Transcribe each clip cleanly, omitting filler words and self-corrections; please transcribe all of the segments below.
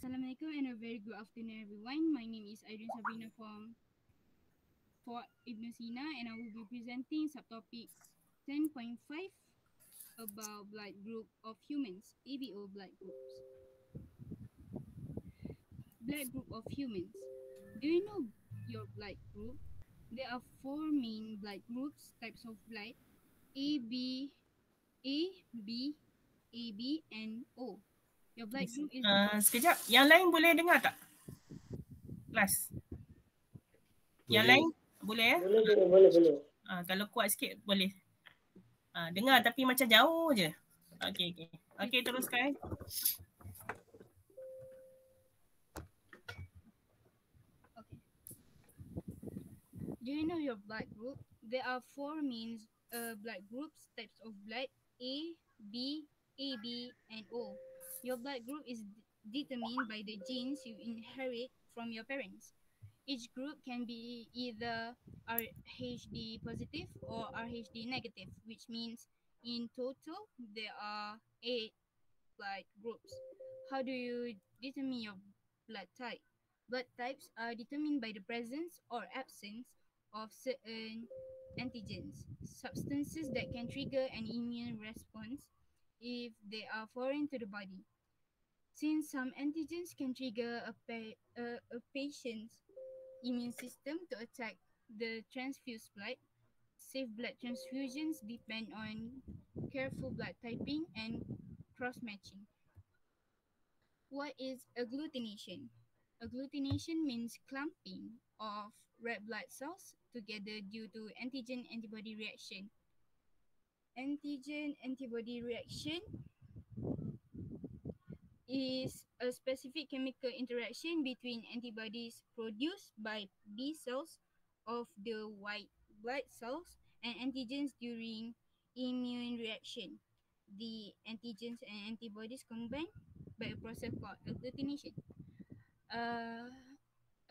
Assalamualaikum and a very good afternoon everyone. My name is Irene Sabrina from Fort Ibn Sina and I will be presenting subtopic 10.5 about blood group of humans, ABO blood groups. Blood group of humans. Do you know your blood group? There are four main blood groups, types of blood, A, B, A, B, AB and O. Your blood group is Sekejap, yang lain boleh dengar tak? Kelas. Yang lain boleh ya? Boleh. Kalau kuat sikit boleh. Dengar tapi macam jauh je. Okey, teruskan. Okay. Do you know your blood group? There are four main blood groups, types of blood, A, B, AB, and O. Your blood group is determined by the genes you inherit from your parents. Each group can be either Rhd positive or Rhd negative, which means in total there are 8 blood groups. How do you determine your blood type? Blood types are determined by the presence or absence of certain antigens, substances that can trigger an immune response if they are foreign to the body. Since some antigens can trigger a patient's immune system to attack the transfused blood, safe blood transfusions depend on careful blood typing and cross-matching. What is agglutination? Agglutination means clumping of red blood cells together due to antigen-antibody reaction. Antigen-antibody reaction is a specific chemical interaction between antibodies produced by B cells of the white blood cells and antigens during immune reaction. The antigens and antibodies combine by a process called agglutination.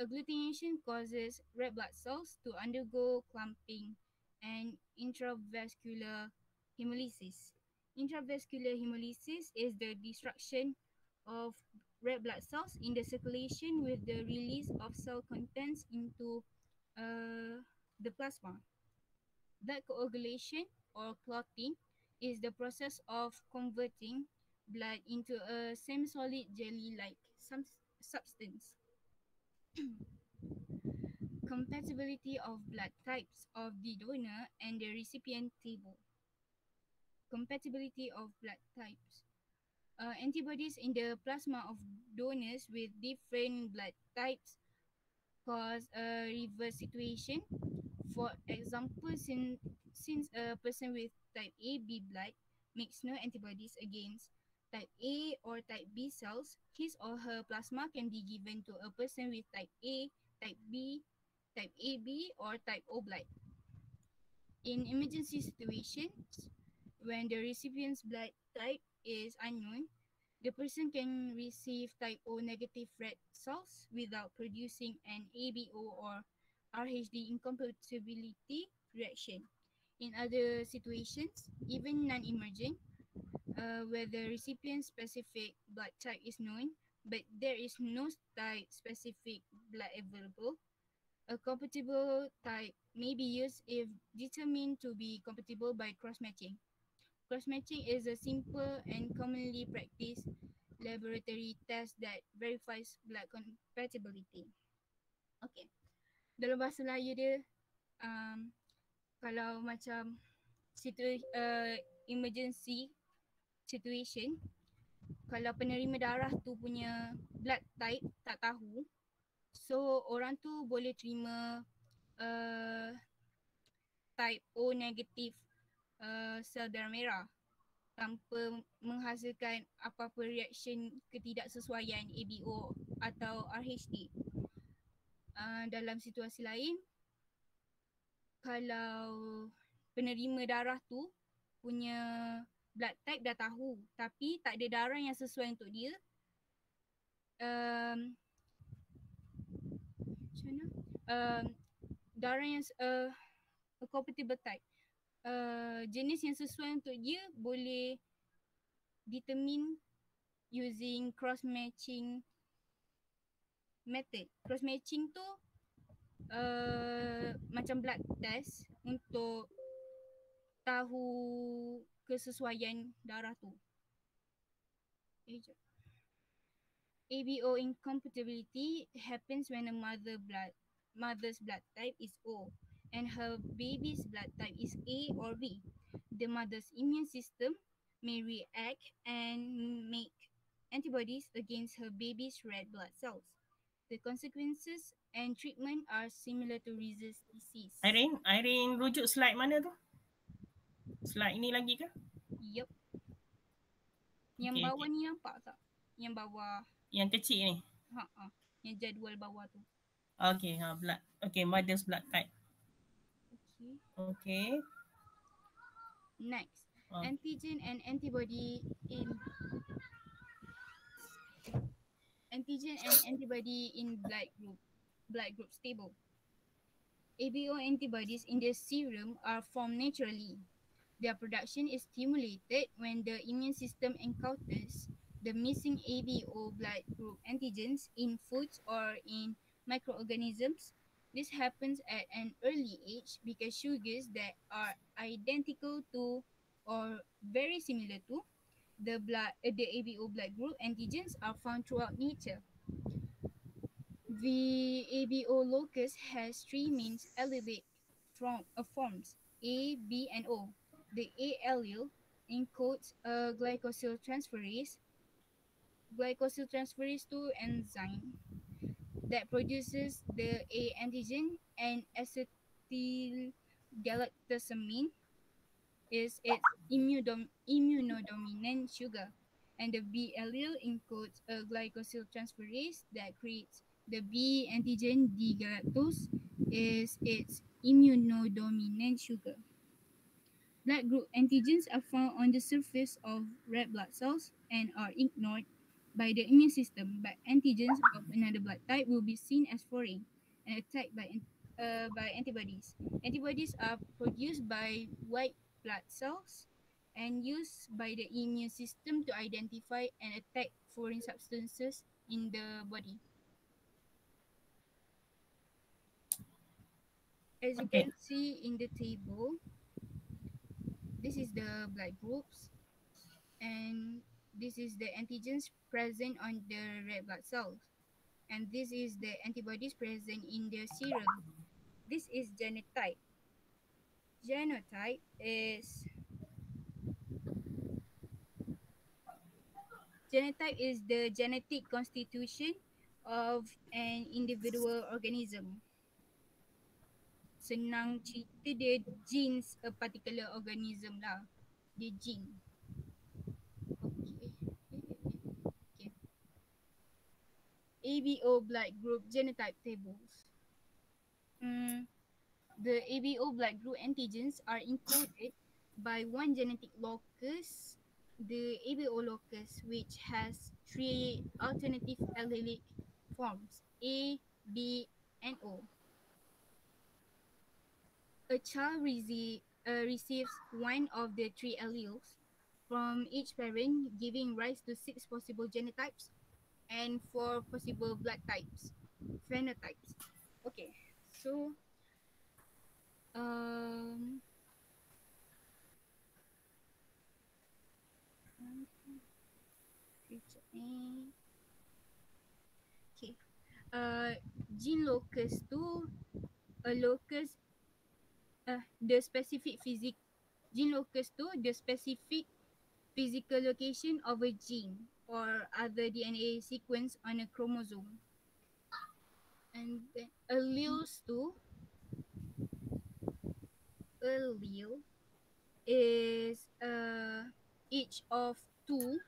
Agglutination causes red blood cells to undergo clumping and intravascular hemolysis. Intravascular hemolysis is the destruction of red blood cells in the circulation with the release of cell contents into the plasma. Blood coagulation or clotting is the process of converting blood into a semi-solid jelly-like substance. Compatibility of blood types of the donor and the recipient table. Compatibility of blood types. Antibodies in the plasma of donors with different blood types cause a reverse situation. For example, since a person with type AB blood makes no antibodies against type A or type B cells, his or her plasma can be given to a person with type A, type B, type AB, or type O blood. In emergency situations, when the recipient's blood type is unknown, the person can receive type O negative red cells without producing an ABO or Rhd incompatibility reaction. In other situations, even non-emergent, where the recipient's specific blood type is known, but there is no type-specific blood available, a compatible type may be used if determined to be compatible by cross-matching. Cross-matching is a simple and commonly practiced laboratory test that verifies blood compatibility. Okay. Dalam bahasa Melayu dia, kalau macam emergency situation, kalau penerima darah tu punya blood type tak tahu, so orang tu boleh terima type O negative sel darah merah tanpa menghasilkan apa-apa reaction ketidaksesuaian ABO atau Rhd. Dalam situasi lain, kalau penerima darah tu punya blood type dah tahu tapi tak ada darah yang sesuai untuk dia, macam mana? Darah yang compatible type, jenis yang sesuai untuk dia boleh determine using cross matching method. Cross matching tu macam blood test untuk tahu kesesuaian darah tu. Jap. ABO incompatibility happens when a mother's blood type is O and her baby's blood type is A or B. The mother's immune system may react and make antibodies against her baby's red blood cells. The consequences and treatment are similar to rhesus disease. Irene rujuk slide mana tu? Slide ni lagi ke? Yup. Yang Okay, bawah ni nampak tak? Yang bawah. Yang kecil ni? Yang jadual bawah tu. Okay, blood. Okay, mother's blood type. Okay. Next, antigen and antibody in blood group stable. ABO antibodies in the serum are formed naturally. Their production is stimulated when the immune system encounters the missing ABO blood group antigens in foods or in microorganisms. This happens at an early age because sugars that are identical to or very similar to the ABO blood group antigens are found throughout nature. The ABO locus has three main allelic forms, A, B, and O. The A allele encodes a glycosyltransferase 2 enzyme that produces the A antigen, and acetylgalactosamine is its immunodominant sugar. And the B allele encodes a glycosyltransferase that creates the B antigen. D-galactose is its immunodominant sugar. Blood group antigens are found on the surface of red blood cells and are ignored by the immune system, but antigens of another blood type will be seen as foreign and attacked by antibodies. Antibodies are produced by white blood cells and used by the immune system to identify and attack foreign substances in the body. As you can see in the table, this is the blood groups and this is the antigens present on the red blood cells, and this is the antibodies present in the serum. This is genotype. Genotype is the genetic constitution of an individual organism. Senang cerita dia genes a particular organism lah. Dia gene. Okay. ABO blood group genotype tables. The ABO blood group antigens are encoded by one genetic locus, the ABO locus, which has three alternative allelic forms, A, B, and O. A child receives one of the three alleles from each parent, giving rise to 6 possible genotypes and 4 possible blood types, phenotypes. Okay, so okay. Gene locus tu a locus the specific physical location of a gene or other DNA sequence on a chromosome. And then alleles tu, allele is each of 2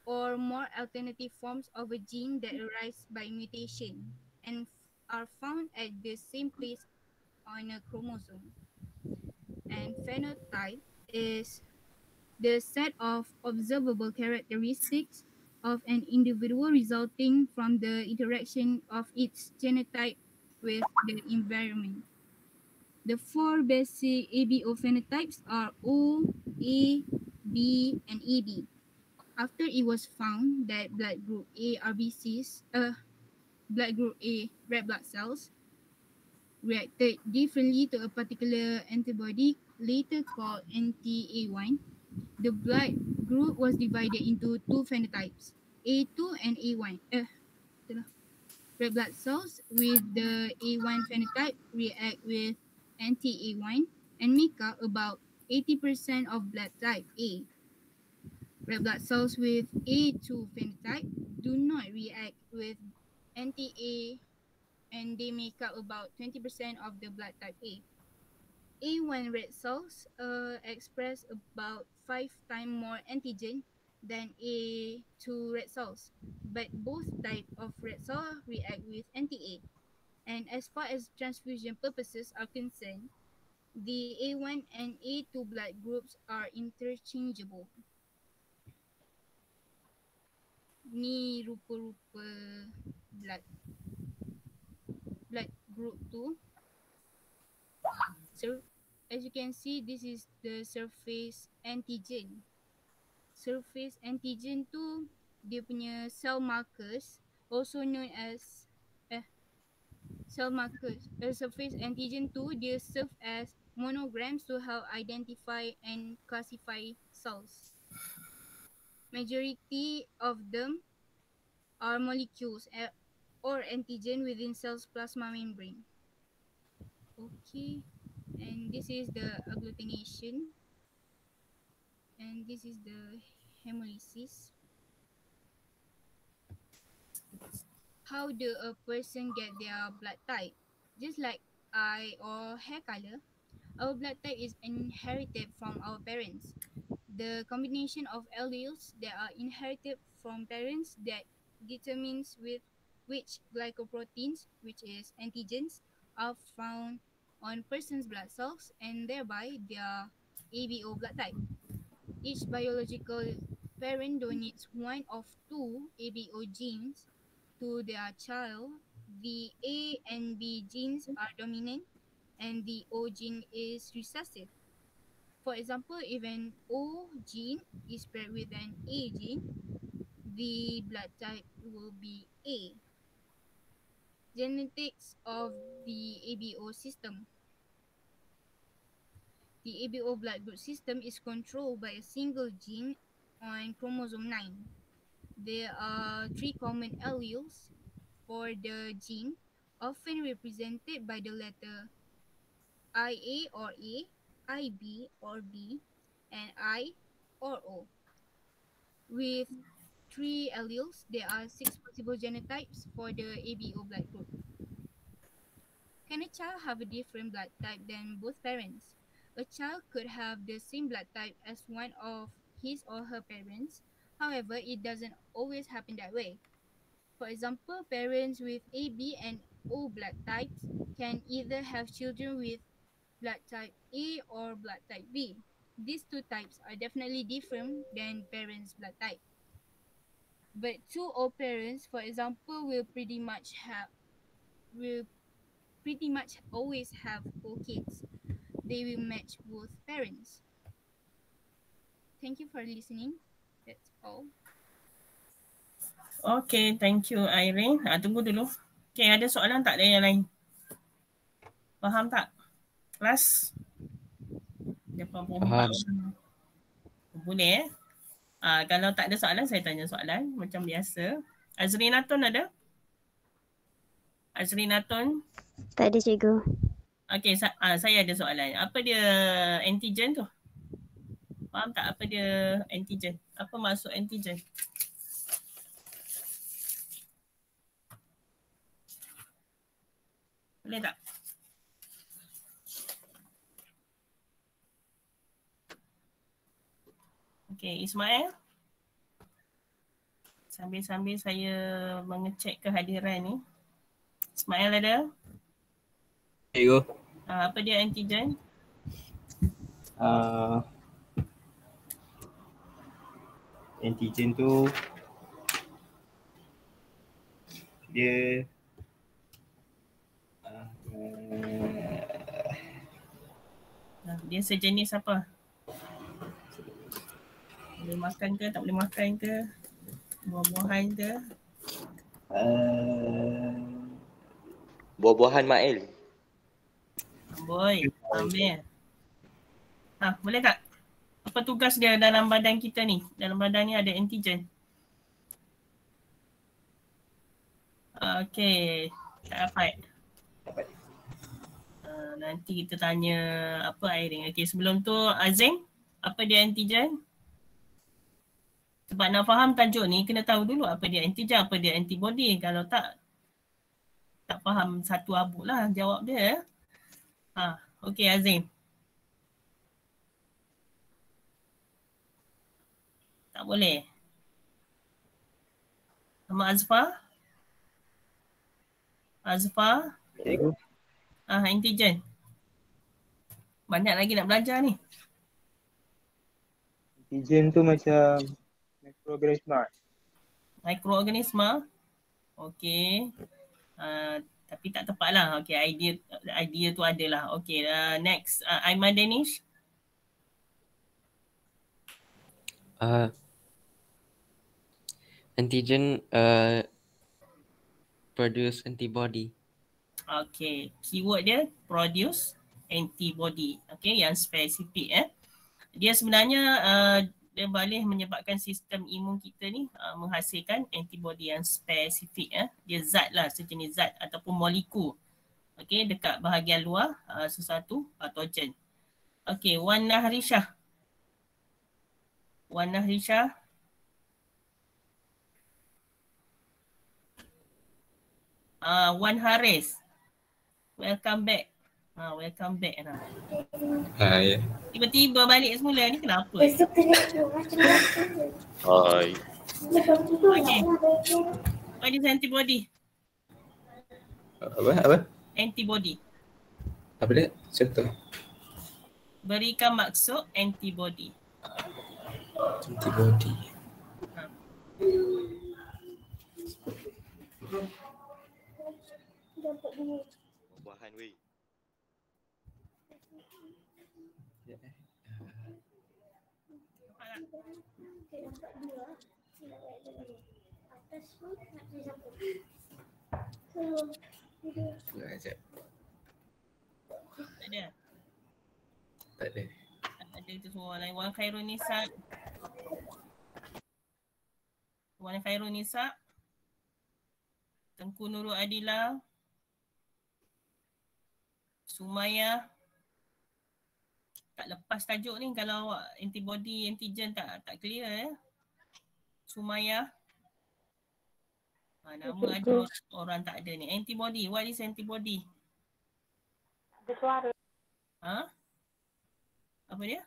or more alternative forms of a gene that arise by mutation and are found at the same place on a chromosome. And phenotype is the set of observable characteristics of an individual resulting from the interaction of its genotype with the environment. The 4 basic ABO phenotypes are O, A, B, and AB. After it was found that blood group A RBCs, blood group A red blood cells reacted differently to a particular antibody later called anti-A1. The blood group was divided into two phenotypes, A2 and A1. Red blood cells with the A1 phenotype react with anti-A1 and make up about 80% of blood type A. Red blood cells with A2 phenotype do not react with anti-A and they make up about 20% of the blood type A. A1 red cells express about 5 times more antigen than A2 red cells, but both types of red cell react with anti-A. And as far as transfusion purposes are concerned, the A1 and A2 blood groups are interchangeable. Ni rupa-rupa blood group 2. So as you can see, this is the surface antigen. Surface antigen tu dia punya cell markers, also known as cell markers. Surface antigen tu dia serve as monograms to help identify and classify cells. Majority of them are molecules or antigen within cells plasma membrane. Okay, and this is the agglutination, and this is the hemolysis. How do a person get their blood type? Just like eye or hair color, our blood type is inherited from our parents. The combination of alleles that are inherited from parents that determines with which glycoproteins, which is antigens, are found on person's blood cells and thereby their ABO blood type. Each biological parent donates one of two ABO genes to their child. The A and B genes are dominant and the O gene is recessive. For example, if an O gene is paired with an A gene, the blood type will be A. Genetics of the ABO system. The ABO blood group system is controlled by a single gene on chromosome 9. There are 3 common alleles for the gene, often represented by the letter IA or A, IB or B, and I or O. With 3 alleles, there are 6 possible genotypes for the ABO blood group. Can a child have a different blood type than both parents? A child could have the same blood type as one of his or her parents. However, it doesn't always happen that way. For example, parents with AB and O blood types can either have children with blood type A or blood type B. These two types are definitely different than parents' blood type. But two O parents, for example, will pretty much always have O kids. They will match both parents. Thank you for listening. That's all. Okay, thank you Irene. Tunggu dulu. Okay, ada soalan tak dari yang lain? Faham tak? Kelas? Faham. Boleh kalau tak ada soalan, saya tanya soalan macam biasa. Azrinatun ada? Azrinatun? Tak ada cikgu. Okay, saya ada soalan. Apa dia antigen tu? Faham tak apa dia antigen? Apa maksud antigen? Boleh tak? Okay, Ismail. Sambil-sambil saya mengecek kehadiran ni. Ismail ada? Cikgu. Apa dia antigen? Antigen tu dia dia sejenis apa? Boleh makan ke, tak boleh makan ke? Buah-buahan ke? Buah-buahan Mail. Amboi, Amir. Boleh tak? Apa tugas dia dalam badan kita ni? Dalam badan ni ada antigen. Okay, tak dapat. Nanti kita tanya apa Airing. Okay, sebelum tu Azim, apa dia antigen? Sebab nak faham tajuk ni, kena tahu dulu apa dia antigen, apa dia antibody. Kalau tak faham satu abuk lah jawab dia. Okay Azim. Tak boleh. Sama Azfar? Azfar? Cikgu. Antigen. Banyak lagi nak belajar ni. Antigen tu macam mikroorganisma. Mikroorganisma. Okey. Tapi tak tepat lah. Okey, idea tu adalah. Okey, next. Aiman Danish. Antigen produce antibody. Okey, keyword dia produce antibody. Okey, yang spesifik Dia sebenarnya dia boleh menyebabkan sistem imun kita ni menghasilkan antibody yang spesifik Dia zat lah, sejenis zat ataupun molekul. Okey, dekat bahagian luar sesuatu patogen. Okey, Wan Nahrisyah. Wan Nahrisyah. Wan Haris. Welcome back. Welcome back lah. Ya. Tiba-tiba balik semula ni kenapa? Hai. Okay. What is antibody? Apa? Antibody. Apa dia? Contoh. Berikan maksud antibody. Antibody. Buahan weh. Sekejap. Tak ada. Tak ada. Tak ada tu semua lain. Wan Khairul Nisa. Wan Khairul Nisa. Tengku Nurul Adila. Sumaya. Tak lepas tajuk ni kalau antibody, antigen tak clear Sumaya. Nama ada orang tak ada ni. Antibody. What is antibody? Ada suara. Apa dia?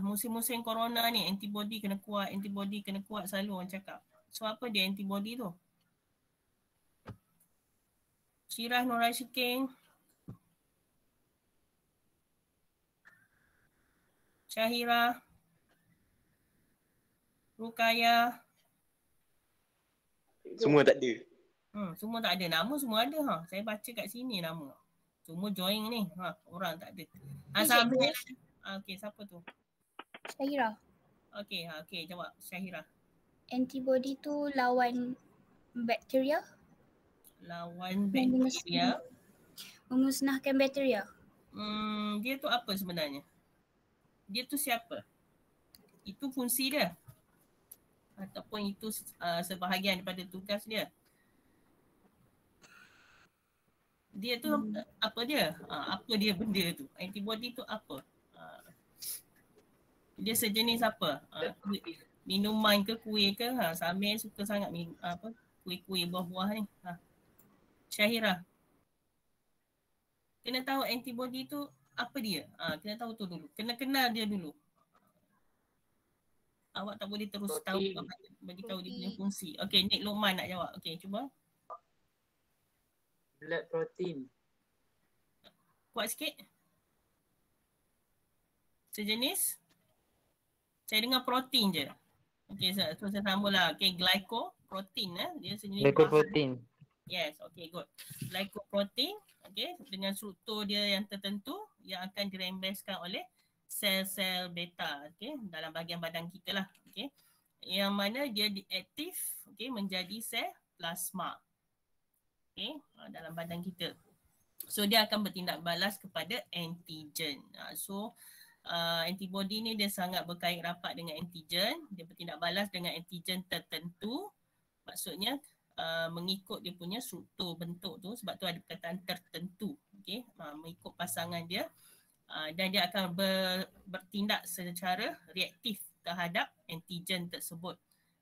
Musim-musim corona ni antibody kena kuat selalu orang cakap. So apa dia antibody tu? Syirah Nur Rashikin. Syahira. Rukaya. Semua tak ada. Semua tak ada. Nama semua ada Saya baca kat sini nama. Semua join ni. Orang tak ada. Sambil. Okey, siapa tu? Syahira. Okey, jawab Syahira. Antibody tu lawan bakteria. Lawan bakteria. Memusnahkan bakteria. Dia tu apa sebenarnya? Dia tu siapa? Itu fungsi dia. Ataupun itu sebahagian daripada tugas dia. Dia tu apa dia? Apa dia benda tu? Antibody tu apa? Dia sejenis apa? Minuman ke kuih ke? Samir suka sangat kuih-kuih buah-buah ni. Syahira. Kena tahu antibody tu apa dia? Kena tahu tu dulu. Kena kenal dia dulu. Awak tak boleh terus tahu bagi tahu dia punya fungsi. Okey, Nik Luqman nak jawab. Okey, cuba. Blood protein. Kuat sikit. Sejenis. Saya dengar protein je. Okey, saya sambung lah. Okey, glycoprotein dia sejenis Glycoprotein. Yes, okay, good. Glycoprotein, okay, dengan struktur dia yang tertentu yang akan dirembeskan oleh sel-sel beta, okay, dalam bahagian badan kita lah, okay. Yang mana dia diaktif, okay, menjadi sel plasma. Okay, dalam badan kita. So dia akan bertindak balas kepada antigen. So antibody ni dia sangat berkait rapat dengan antigen. Dia bertindak balas dengan antigen tertentu. Maksudnya mengikut dia punya struktur bentuk tu, sebab tu ada perkataan tertentu. Okay, mengikut pasangan dia. Dan dia akan bertindak secara reaktif terhadap antigen tersebut.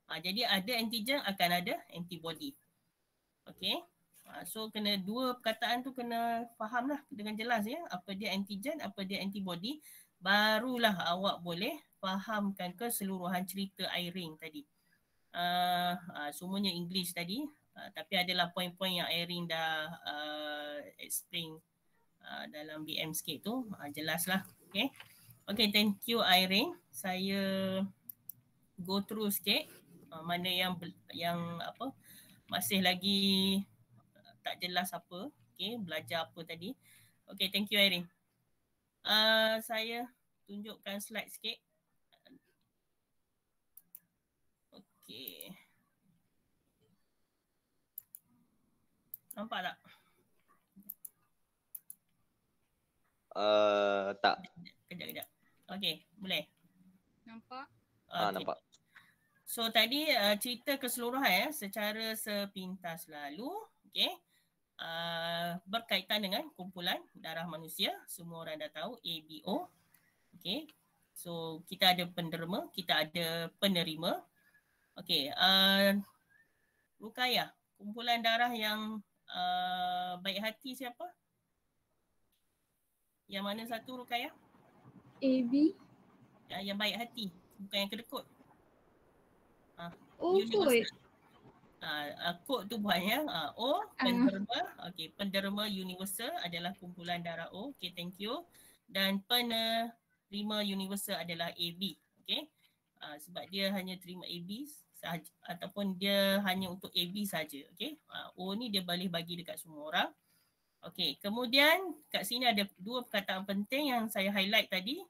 Jadi ada antigen akan ada antibody. Okay. So kena dua perkataan tu kena faham lah dengan jelas ya. Apa dia antigen, apa dia antibody. Barulah awak boleh fahamkan keseluruhan cerita Irene tadi. Semuanya English tadi. Tapi adalah poin-poin yang Irene dah explain dalam BM sikit tu. Jelas lah. Okay. Okay, thank you Irene. Saya go through sikit. Mana yang apa masih lagi tak jelas apa, okay, belajar apa tadi. Okay, thank you Irene. Saya tunjukkan slide sikit. Okay. Nampak tak? Tak. Kejap. Okay, boleh? Nampak? Okay. Nampak. So tadi cerita keseluruhan secara sepintas lalu, okay. Berkaitan dengan kumpulan darah manusia. Semua orang dah tahu ABO. Okay. So kita ada penderma, kita ada penerima. Okay. Rukayah, kumpulan darah yang baik hati siapa? Yang mana satu Rukayah? AB. Yang baik hati, bukan yang kedekut. Oh, kot. Kod tu buatnya O, penderma. Okay, penderma universal adalah kumpulan darah O. Okay, thank you. Dan penerima universal adalah AB. Okay, sebab dia hanya terima AB sahaja, ataupun dia hanya untuk AB saja. Okay, O ni dia boleh bagi dekat semua orang. Okay, kemudian kat sini ada dua perkataan penting yang saya highlight tadi.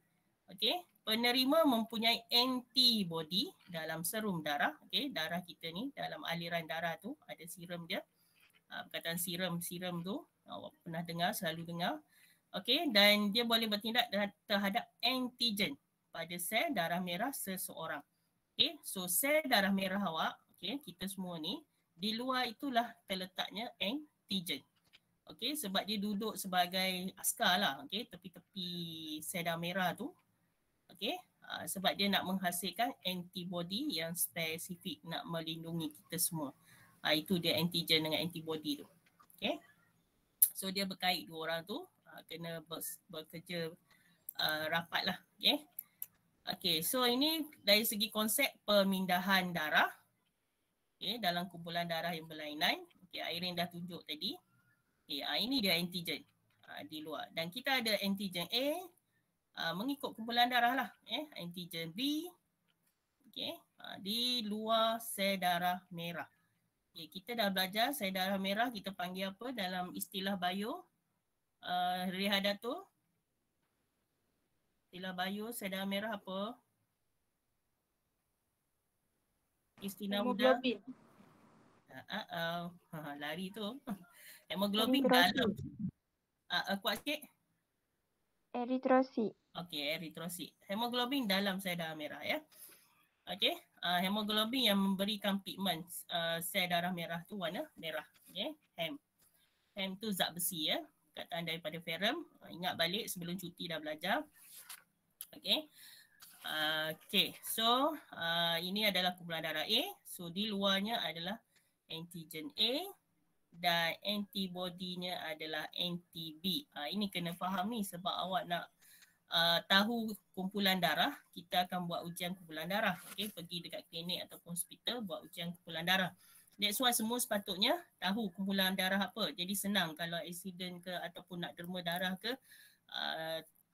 Okay, penerima mempunyai antibody dalam serum darah. Okay, darah kita ni dalam aliran darah tu ada serum dia. Perkataan serum tu awak pernah dengar, selalu dengar. Okay, dan dia boleh bertindak terhadap antigen pada sel darah merah seseorang. Okay, so sel darah merah awak, okay, kita semua ni, di luar itulah terletaknya antigen. Okay, sebab dia duduk sebagai askar lah, okay, tepi-tepi sel darah merah tu. Okay, sebab dia nak menghasilkan antibody yang spesifik nak melindungi kita semua. Itu dia antigen dengan antibody tu. Okay, so dia berkait dua orang tu, kena bekerja rapat lah. Okay. Okay, so ini dari segi konsep pemindahan darah. Okay, dalam kumpulan darah yang berlainan. Okay, Irene dah tunjuk tadi. Okay, ini dia antigen di luar. Dan kita ada antigen A, mengikut kumpulan darah lah. Antigen B, okay, di luar sel darah merah. Okay, kita dah belajar sel darah merah kita panggil apa dalam istilah bio? Rihadatul? Istilah bio sel darah merah apa? Istilah muda? Hemoglobin. Lari tu. Hemoglobin dalam. Kuat sikit. Eritrosit. Okey, eritrosit. Hemoglobin dalam sel darah merah ya. Okey, hemoglobin yang memberikan pigmen sel darah merah tu warna merah. Okey, hem. Hem tu zat besi ya. Perkataan daripada Ferrum. Ingat balik sebelum cuti dah belajar. Okey. Okey, so ini adalah kumpulan darah A. So di luarnya adalah antigen A dan antibody-nya adalah anti-B. Ini kena faham ni sebab awak nak tahu kumpulan darah, kita akan buat ujian kumpulan darah. Okay, pergi dekat klinik ataupun hospital buat ujian kumpulan darah. That's why semua sepatutnya tahu kumpulan darah apa. Jadi senang kalau accident ke ataupun nak derma darah ke,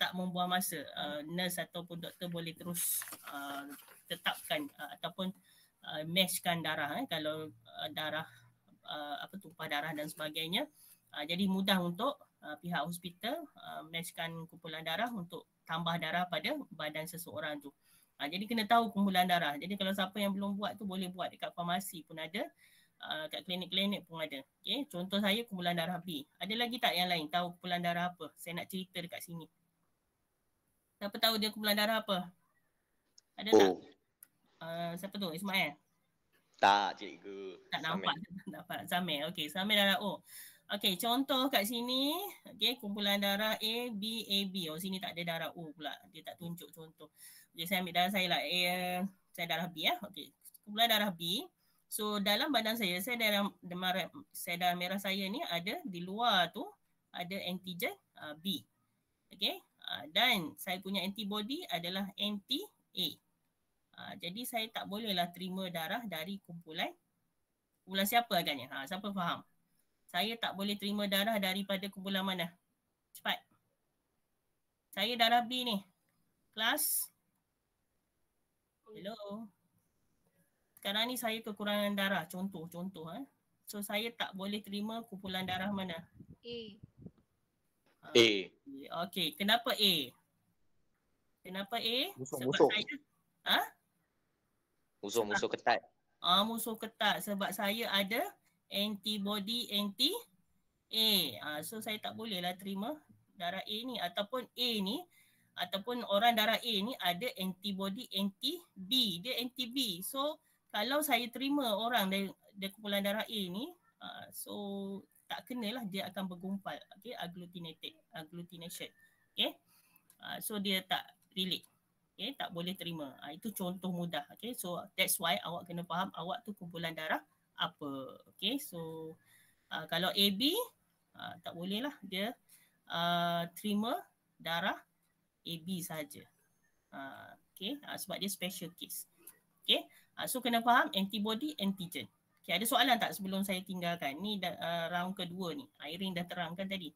tak membuang masa. Nurse ataupun doktor boleh terus tetapkan ataupun matchkan darah kalau darah tumpah darah dan sebagainya. Jadi mudah untuk pihak hospital matchkan kumpulan darah untuk tambah darah pada badan seseorang tu. Jadi kena tahu kumpulan darah. Jadi kalau siapa yang belum buat tu boleh buat dekat farmasi pun ada. kat klinik-klinik pun ada. Okay, contoh saya kumpulan darah B. Ada lagi tak yang lain tahu kumpulan darah apa? Saya nak cerita dekat sini. Siapa tahu dia kumpulan darah apa? Ada tak? Oh, Siapa tu? Ismail? tak cikgu. Tak nampak. Dapat. Samir. Okey, Samir darah O. Okey, contoh kat sini, okey, kumpulan darah A, B, AB. Oh, sini tak ada darah O pula. Dia tak tunjuk contoh. Jadi saya ambil darah saya lah. Saya darah B ya. Okey. Kumpulan darah B. So dalam badan saya darah merah saya ni ada di luar tu ada antigen B. Okey. Dan saya punya antibody adalah anti-A. Jadi saya tak bolehlah terima darah dari kumpulan siapa agaknya? Siapa faham? Saya tak boleh terima darah daripada kumpulan mana? Cepat. Saya darah B ni. Kelas? Hello. Sekarang ni saya kekurangan darah. Contoh. So saya tak boleh terima kumpulan darah mana? A. A. Okey, kenapa A? Kenapa A? Musuh-musuh. Saya Musuh-musuh ketat. musuh ketat sebab saya ada antibody anti-A. So saya tak bolehlah terima darah A ni ataupun A ni ataupun orang darah A ni ada antibody anti-B. Dia anti-B. So kalau saya terima orang dari kumpulan darah A ni, so tak kenalah dia akan bergumpal. Okay, agglutination. Okay, so dia tak relate. Okay, tak boleh terima. Itu contoh mudah. Okay, so that's why awak kena faham awak tu kumpulan darah apa. Okay, so kalau AB, tak boleh lah dia terima darah AB saja. Okay, sebab dia special case. Okay, so kena faham antibody, antigen. Okay, ada soalan tak sebelum saya tinggalkan? Ni round kedua ni. Irene dah terangkan tadi.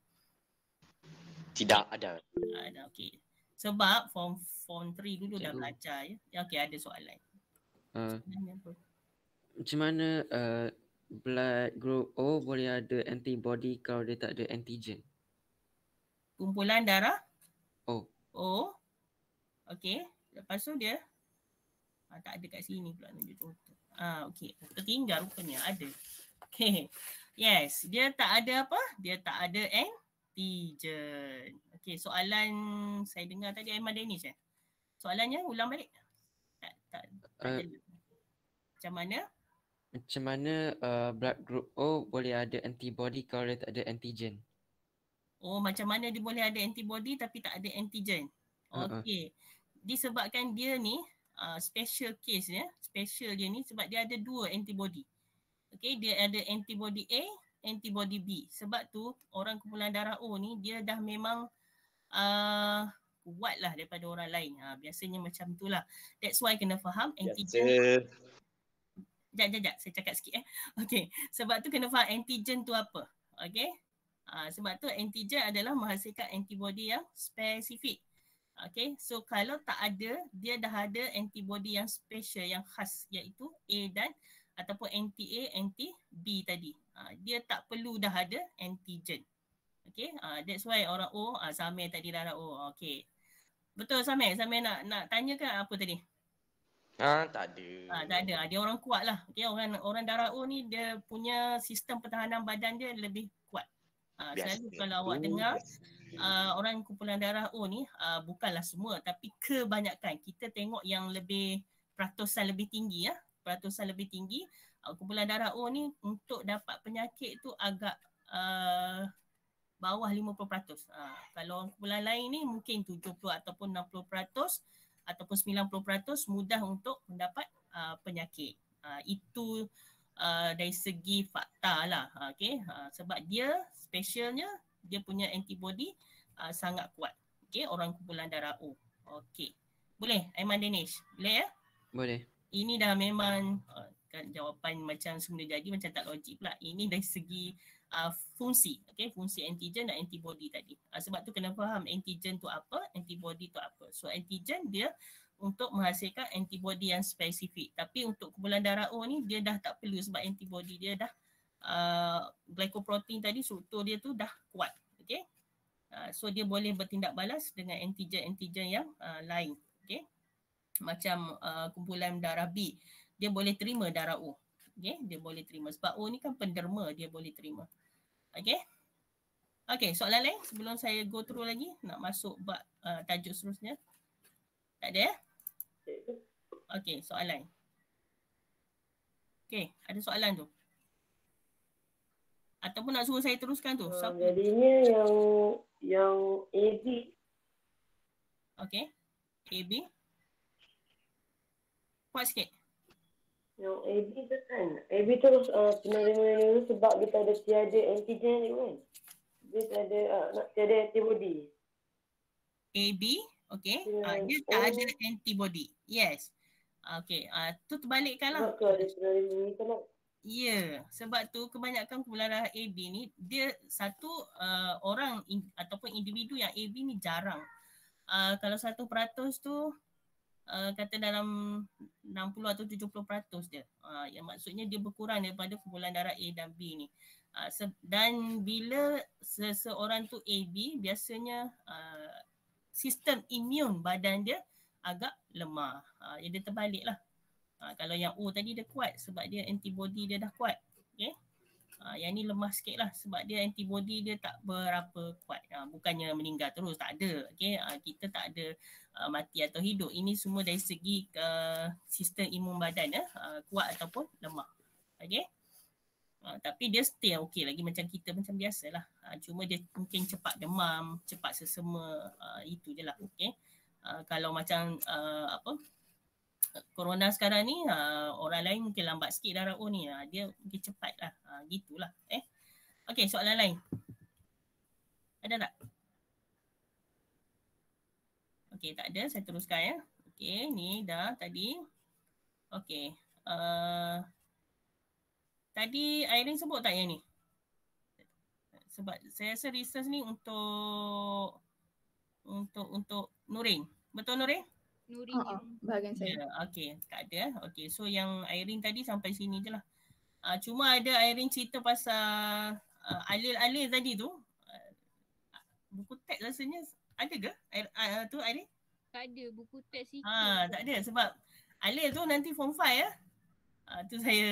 Tidak ada. Ada, okay. Sebab form 3 dulu dah belajar ya. Okay, ada soalan. Macam mana blood group O boleh ada antibody kalau dia tak ada antigen? Kumpulan darah O. O. Okay. Lepas tu dia tak ada kat sini pula tunjuk contoh. Okay. Tertinggal rupanya. Ada. Okay. Yes. Dia tak ada apa? Dia tak ada antigen. Okay. Soalan saya dengar tadi Aiman Danish soalannya ulang balik. Tak ada. Macam mana? Macam mana blood group O boleh ada antibody kalau dia tak ada antigen? Oh, macam mana dia boleh ada antibody tapi tak ada antigen? Okay. Disebabkan dia ni special case ya. Special dia ni sebab dia ada dua antibody. Okay, dia ada antibody A, antibody B. Sebab tu orang kumpulan darah O ni dia dah memang kuat lah daripada orang lain. Biasanya macam tu lah. That's why kena faham antigen. Sekejap, saya cakap sikit Okay, sebab tu kena faham antigen tu apa. Okay, sebab tu antigen adalah menghasilkan antibody yang spesifik. Okay, so kalau tak ada, dia dah ada antibody yang special, yang khas iaitu A dan ataupun anti-A, anti-B tadi. Dia tak perlu dah ada antigen. Okay, that's why orang O, Samir tadi darah O. Okay, betul Samir? Samir nak tanyakan apa tadi? Tak ada. Tak ada. Dia orang kuat lah. Okay, orang darah O ni dia punya sistem pertahanan badan dia lebih kuat. Selalu kalau awak dengar orang kumpulan darah O ni bukanlah semua tapi kebanyakan kita tengok yang lebih peratusan lebih tinggi ya. Peratusan lebih tinggi kumpulan darah O ni untuk dapat penyakit tu agak bawah 50%. Kalau kumpulan lain ni mungkin 70 ataupun 60% ataupun 90% mudah untuk mendapat penyakit. Itu dari segi fakta lah. Okay? Sebab dia specialnya dia punya antibody sangat kuat. Okay? Orang kumpulan darah O. Okay. Boleh Aiman Danish? Boleh ya? Boleh. Ini dah memang kan jawapan macam semula jadi macam tak logik pula. Ini dari segi fungsi. Okay? Fungsi antigen dan antibody tadi. Sebab tu kena faham antigen tu apa, antibody tu apa. So antigen dia untuk menghasilkan antibody yang spesifik. Tapi untuk kumpulan darah O ni dia dah tak perlu sebab antibody dia dah glycoprotein tadi struktur dia tu dah kuat. Okay? So dia boleh bertindak balas dengan antigen-antigen yang lain. Okay? Macam kumpulan darah B, dia boleh terima darah O. Okay, dia boleh terima. Sebab O ni kan penderma, dia boleh terima. Okay. Okay, soalan lain sebelum saya go through lagi nak masuk bab tajuk seterusnya. Tak ada ya? Okay, soalan. Okay, ada soalan tu? Ataupun nak suruh saya teruskan tu? Jadinya yang AB. Okay, AB. Kuat sikit. Yang AB tu kan. AB terus penerima tu sebab kita ada tiada antigen ni kan. Dia tiada antibody. AB, okay. Dia tak ada antibody. Yes. Okay, tu terbalikkanlah. Sebab tu ada penerima ni kan. Ya, sebab tu kebanyakan kumpulan darah AB ni dia satu orang ataupun individu yang AB ni jarang. Kalau 1% tu kata dalam 60 atau 70% dia. Yang maksudnya dia berkurang daripada kumpulan darah A dan B ni. Dan bila seseorang tu AB, biasanya sistem imun badan dia agak lemah. Dia terbalik lah. Kalau yang O tadi dia kuat sebab dia antibody dia dah kuat. Okay. Yang ni lemah sikit lah sebab dia antibody dia tak berapa kuat. Bukannya meninggal terus, tak ada. Okay. Kita tak ada mati atau hidup. Ini semua dari segi sistem imun badan kuat ataupun lemah. Okay. Tapi dia stay okay lagi macam kita macam biasalah. Cuma dia mungkin cepat demam, cepat sesama, itu je lah. Okay. Kalau macam corona sekarang ni orang lain mungkin lambat sikit darah O ni, dia mungkin cepat lah, gitulah. Okay, soalan lain ada tak? Okay, tak ada, saya teruskan ya. Okay, ni dah tadi. Okay, tadi Irene sebut tak yang ni? Sebab saya rasa research ni untuk Nurin. Betul Nurin? Nurin bahagian saya. Yeah, okay, tak ada. Okay, so yang Irene tadi sampai sini je lah. Cuma ada Irene cerita pasal alil-alil tadi tu. Buku teks rasanya ada ke? Tu Irene? Tak ada, buku teks sikit. Tak ada sebab alil tu nanti form 5 ya. Tu saya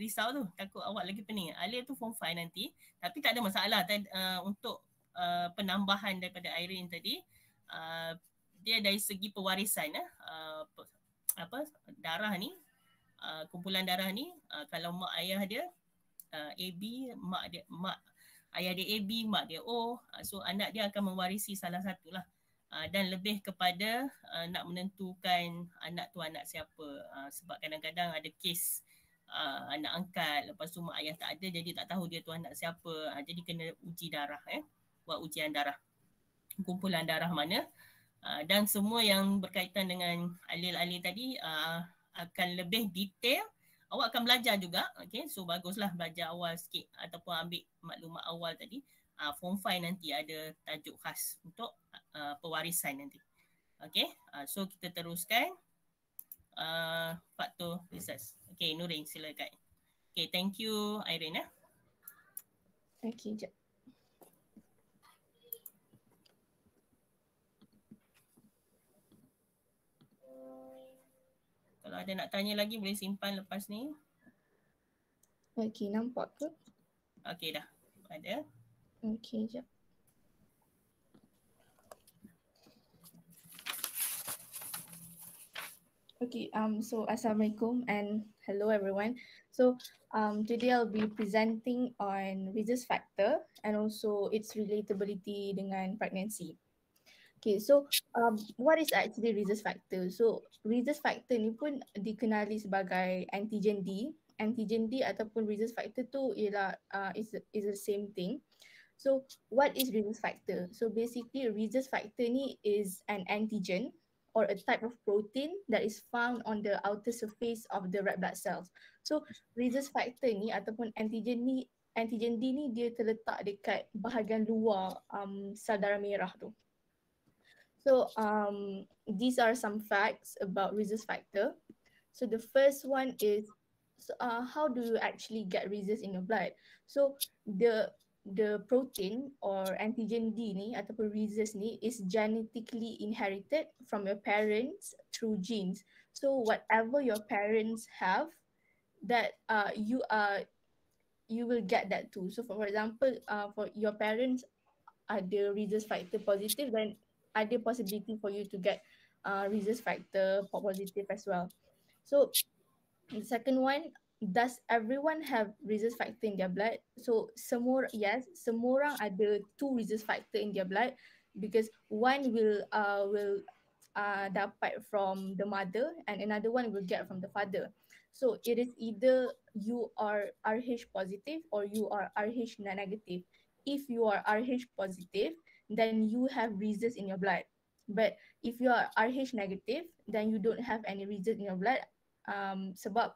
risau tu, takut awak lagi pening. Alil tu form 5 nanti. Tapi tak ada masalah untuk penambahan daripada Irene tadi. Dia dari segi pewarisan darah ni, kumpulan darah ni, kalau mak ayah dia AB, ayah dia AB, mak dia O, so anak dia akan mewarisi salah satulah. Dan lebih kepada nak menentukan anak tu anak siapa, sebab kadang-kadang ada kes anak angkat, lepas tu mak ayah tak ada jadi tak tahu dia tu anak siapa, jadi kena uji darah, buat ujian darah, kumpulan darah mana. Dan semua yang berkaitan dengan alil-alil tadi akan lebih detail. Awak akan belajar juga. Okay? So baguslah belajar awal sikit ataupun ambil maklumat awal tadi. Form 5 nanti ada tajuk khas untuk pewarisan nanti. Okay? So kita teruskan faktor research. Okay, Nurin silakan. Okay, thank you Irene. Okay, jap. Kalau ada nak tanya lagi boleh simpan lepas ni. Okay, nampak ke? Okay dah. Ada. Okay, jap. Okay, so Assalamualaikum and hello everyone. So today I'll be presenting on rhesus factor and also its relatability dengan pregnancy. Okay, so what is actually rhesus factor? So rhesus factor ni pun dikenali sebagai antigen D. Antigen D ataupun rhesus factor tu ialah is the same thing. So what is rhesus factor? So basically rhesus factor ni is an antigen or a type of protein that is found on the outer surface of the red blood cells. So rhesus factor ni ataupun antigen D ni dia terletak dekat bahagian luar sel darah merah tu. So these are some facts about rhesus factor. So the first one is how do you actually get rhesus in your blood? So the protein or antigen D ni ataupun rhesus ni is genetically inherited from your parents through genes. So whatever your parents have, that you will get that too. So for example, for your parents ada rhesus factor positive, then ada possibility for you to get rhesus factor positive as well. So the second one, does everyone have rhesus factor in their blood? So semua orang ada 2 rhesus factor in their blood, because one will dapat from the mother and another one will get from the father. So it is either you are Rh positive or you are Rh negative. If you are Rh positive, then you have rhesus in your blood. But if you are Rh negative, then you don't have any rhesus in your blood. Sebab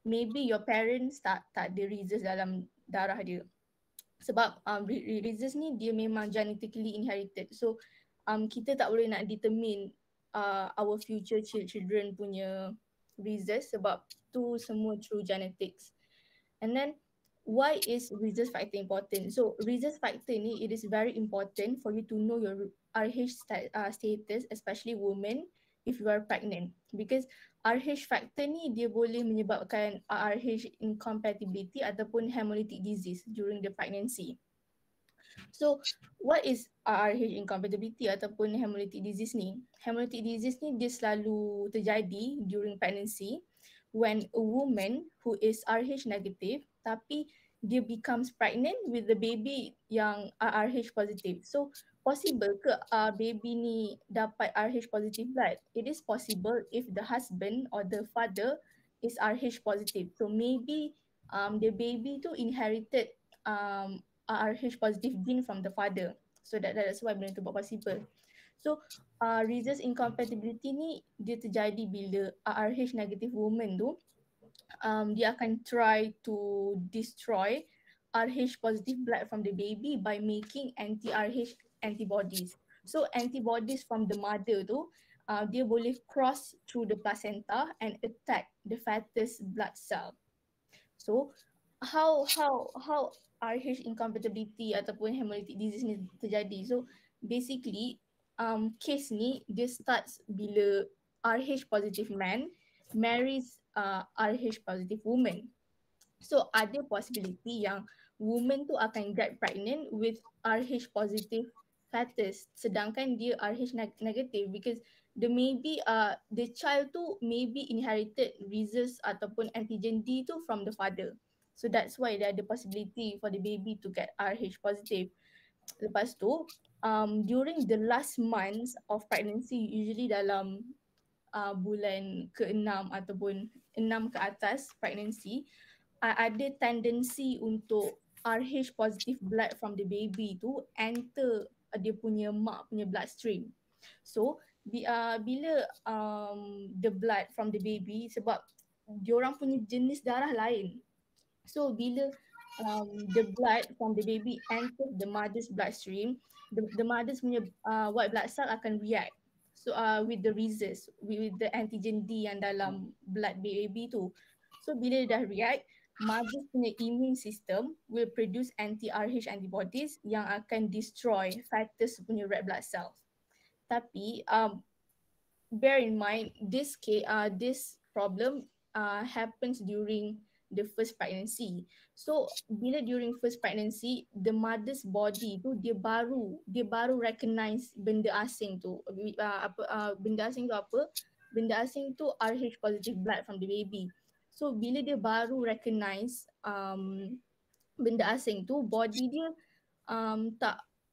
maybe your parents tak ada rhesus dalam darah dia. Sebab rhesus ni dia memang genetically inherited. So kita tak boleh nak determine our future children punya rhesus sebab tu semua through genetics. And then why is rhesus factor important? So rhesus factor ni, it is very important for you to know your Rh status, especially women if you are pregnant, because Rh factor ni dia boleh menyebabkan Rh incompatibility ataupun hemolytic disease during the pregnancy. So what is Rh incompatibility ataupun hemolytic disease ni? Hemolytic disease ni dia selalu terjadi during pregnancy when a woman who is Rh negative tapi dia becomes pregnant with the baby yang Rh positive. So possible ke baby ni dapat Rh positive blood? It is possible if the husband or the father is Rh positive. So maybe the baby tu inherited Rh positive gene from the father. So that's why benda tu buat possible. So rhesus incompatibility ni dia terjadi bila Rh negative woman tu dia akan try to destroy Rh positive blood from the baby by making anti-Rh antibodies. So antibodies from the mother tu dia boleh cross through the placenta and attack the fetus blood cell. So how Rh incompatibility ataupun hemolytic disease ni terjadi? So basically case ni dia starts bila Rh positive man marries Rh positive woman. So ada possibility yang woman tu akan get pregnant with Rh positive fetus sedangkan dia Rh negative, because the child tu maybe inherited rhesus ataupun antigen D tu from the father. So that's why there ada possibility for the baby to get Rh positive. Lepas tu during the last months of pregnancy, usually dalam bulan ke-6 ataupun 6 ke atas pregnancy, ada tendency untuk Rh positive blood from the baby tu enter dia punya mak punya bloodstream. So bila the blood from the baby, sebab diorang punya jenis darah lain. So bila the blood from the baby enters the mother's bloodstream, the mother's punya white blood cell akan react. So with the rhesus, with the antigen D yang dalam blood baby tu. So bila dia dah react, mother's punya immune system will produce anti-Rh antibodies yang akan destroy fetus punya red blood cells. Tapi bear in mind this problem happens during the first pregnancy. So bila during first pregnancy, the mother's body tu dia baru recognize benda asing tu. Benda asing tu apa? Benda asing tu Rh positive blood from the baby. So bila dia baru recognize benda asing tu, body dia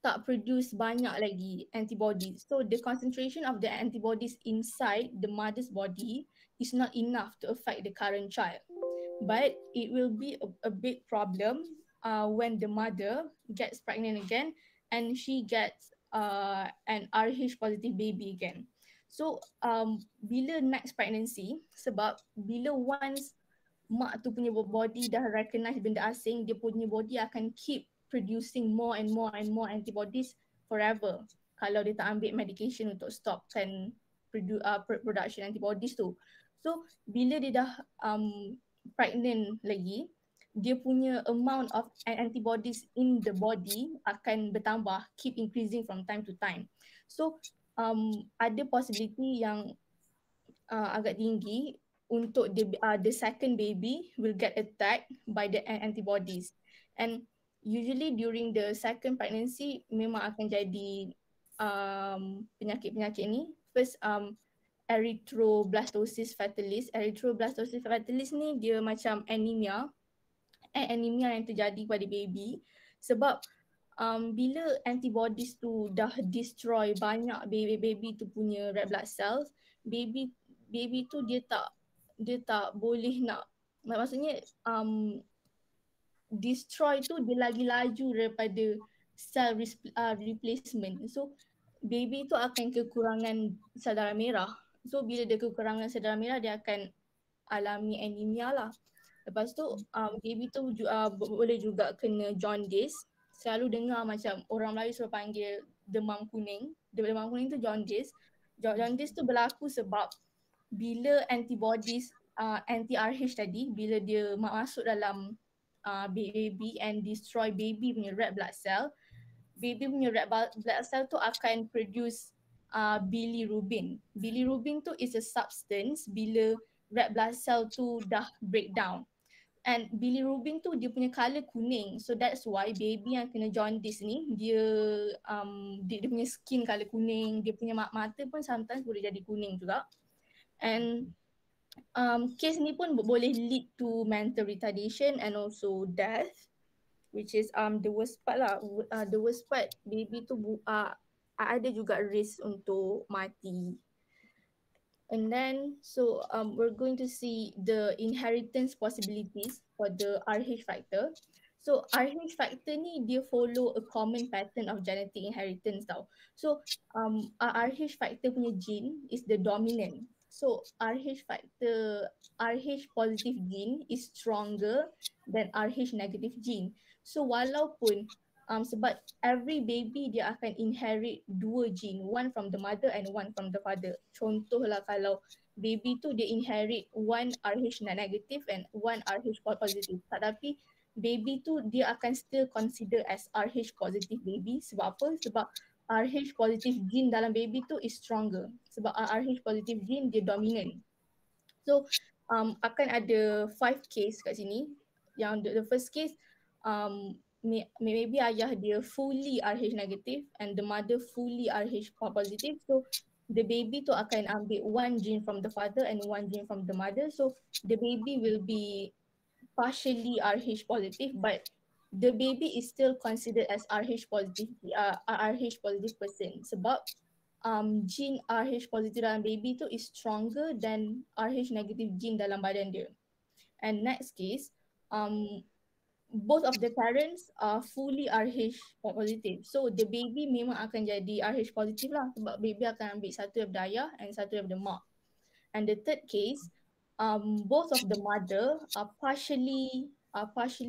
tak produce banyak lagi antibodies. So the concentration of the antibodies inside the mother's body is not enough to affect the current child. But it will be a big problem when the mother gets pregnant again and she gets an Rh positive baby again. So bila next pregnancy, sebab bila once mak tu punya body dah recognize benda asing, dia punya body akan keep producing more and more antibodies forever kalau dia tak ambil medication untuk stopkan production antibodies tu. So bila dia dah pregnant lagi, dia punya amount of antibodies in the body akan bertambah, keep increasing from time to time. So ada possibility yang agak tinggi untuk the second baby will get attacked by the antibodies. And usually during the second pregnancy memang akan jadi penyakit-penyakit ni. First erythroblastosis fetalis. Erythroblastosis fetalis ni dia macam anemia yang terjadi pada baby sebab bila antibodies tu dah destroy banyak baby tu punya red blood cells, baby tu dia tak boleh nak, maksudnya destroy tu dia lagi laju daripada cell replacement. So baby tu akan kekurangan sel darah merah. So bila dia kekurangan sel darah merah, dia akan alami anemia lah. Lepas tu baby tu boleh juga kena jaundice. Selalu dengar macam orang Melayu selalu panggil demam kuning. Demam kuning tu jaundice. Jaundice tu berlaku sebab bila antibodies anti-RH tadi, bila dia masuk dalam baby and destroy baby punya red blood cell, baby punya red blood cell tu akan produce bilirubin. Bilirubin tu is a substance bila red blood cell tu dah breakdown. And bilirubin tu dia punya colour kuning. So that's why baby yang kena jaundice ni dia punya skin colour kuning, dia punya mata pun sometimes boleh jadi kuning juga. And case ni pun boleh lead to mental retardation and also death, which is the worst part lah. The worst part, baby tu ada juga risk untuk mati. And then so we're going to see the inheritance possibilities for the RH factor. So RH factor ni dia follow a common pattern of genetic inheritance tau. So RH factor punya gene is the dominant. So RH positive gene is stronger than RH negative gene. So walaupun sebab every baby dia akan inherit dua gene, one from the mother and one from the father. Contohlah kalau baby tu dia inherit one RH negative and one RH positive. Tetapi baby tu dia akan still consider as RH positive baby. Sebab apa? Sebab RH positive gene dalam baby tu is stronger. Sebab RH positive gene dia dominant. So akan ada 5 case kat sini. Yang the first case maybe ayah dia fully RH negative and the mother fully RH positive. So the baby tu akan ambil one gene from the father and one gene from the mother. So the baby will be partially RH positive, but the baby is still considered as RH positive person sebab gene RH positive dalam baby tu is stronger than RH negative gene dalam badan dia. And next case, both of the parents are fully RH positive. So the baby memang akan jadi RH positive lah sebab baby akan ambil satu daripada ayah and satu daripada mak. And the third case, both of the mother are partially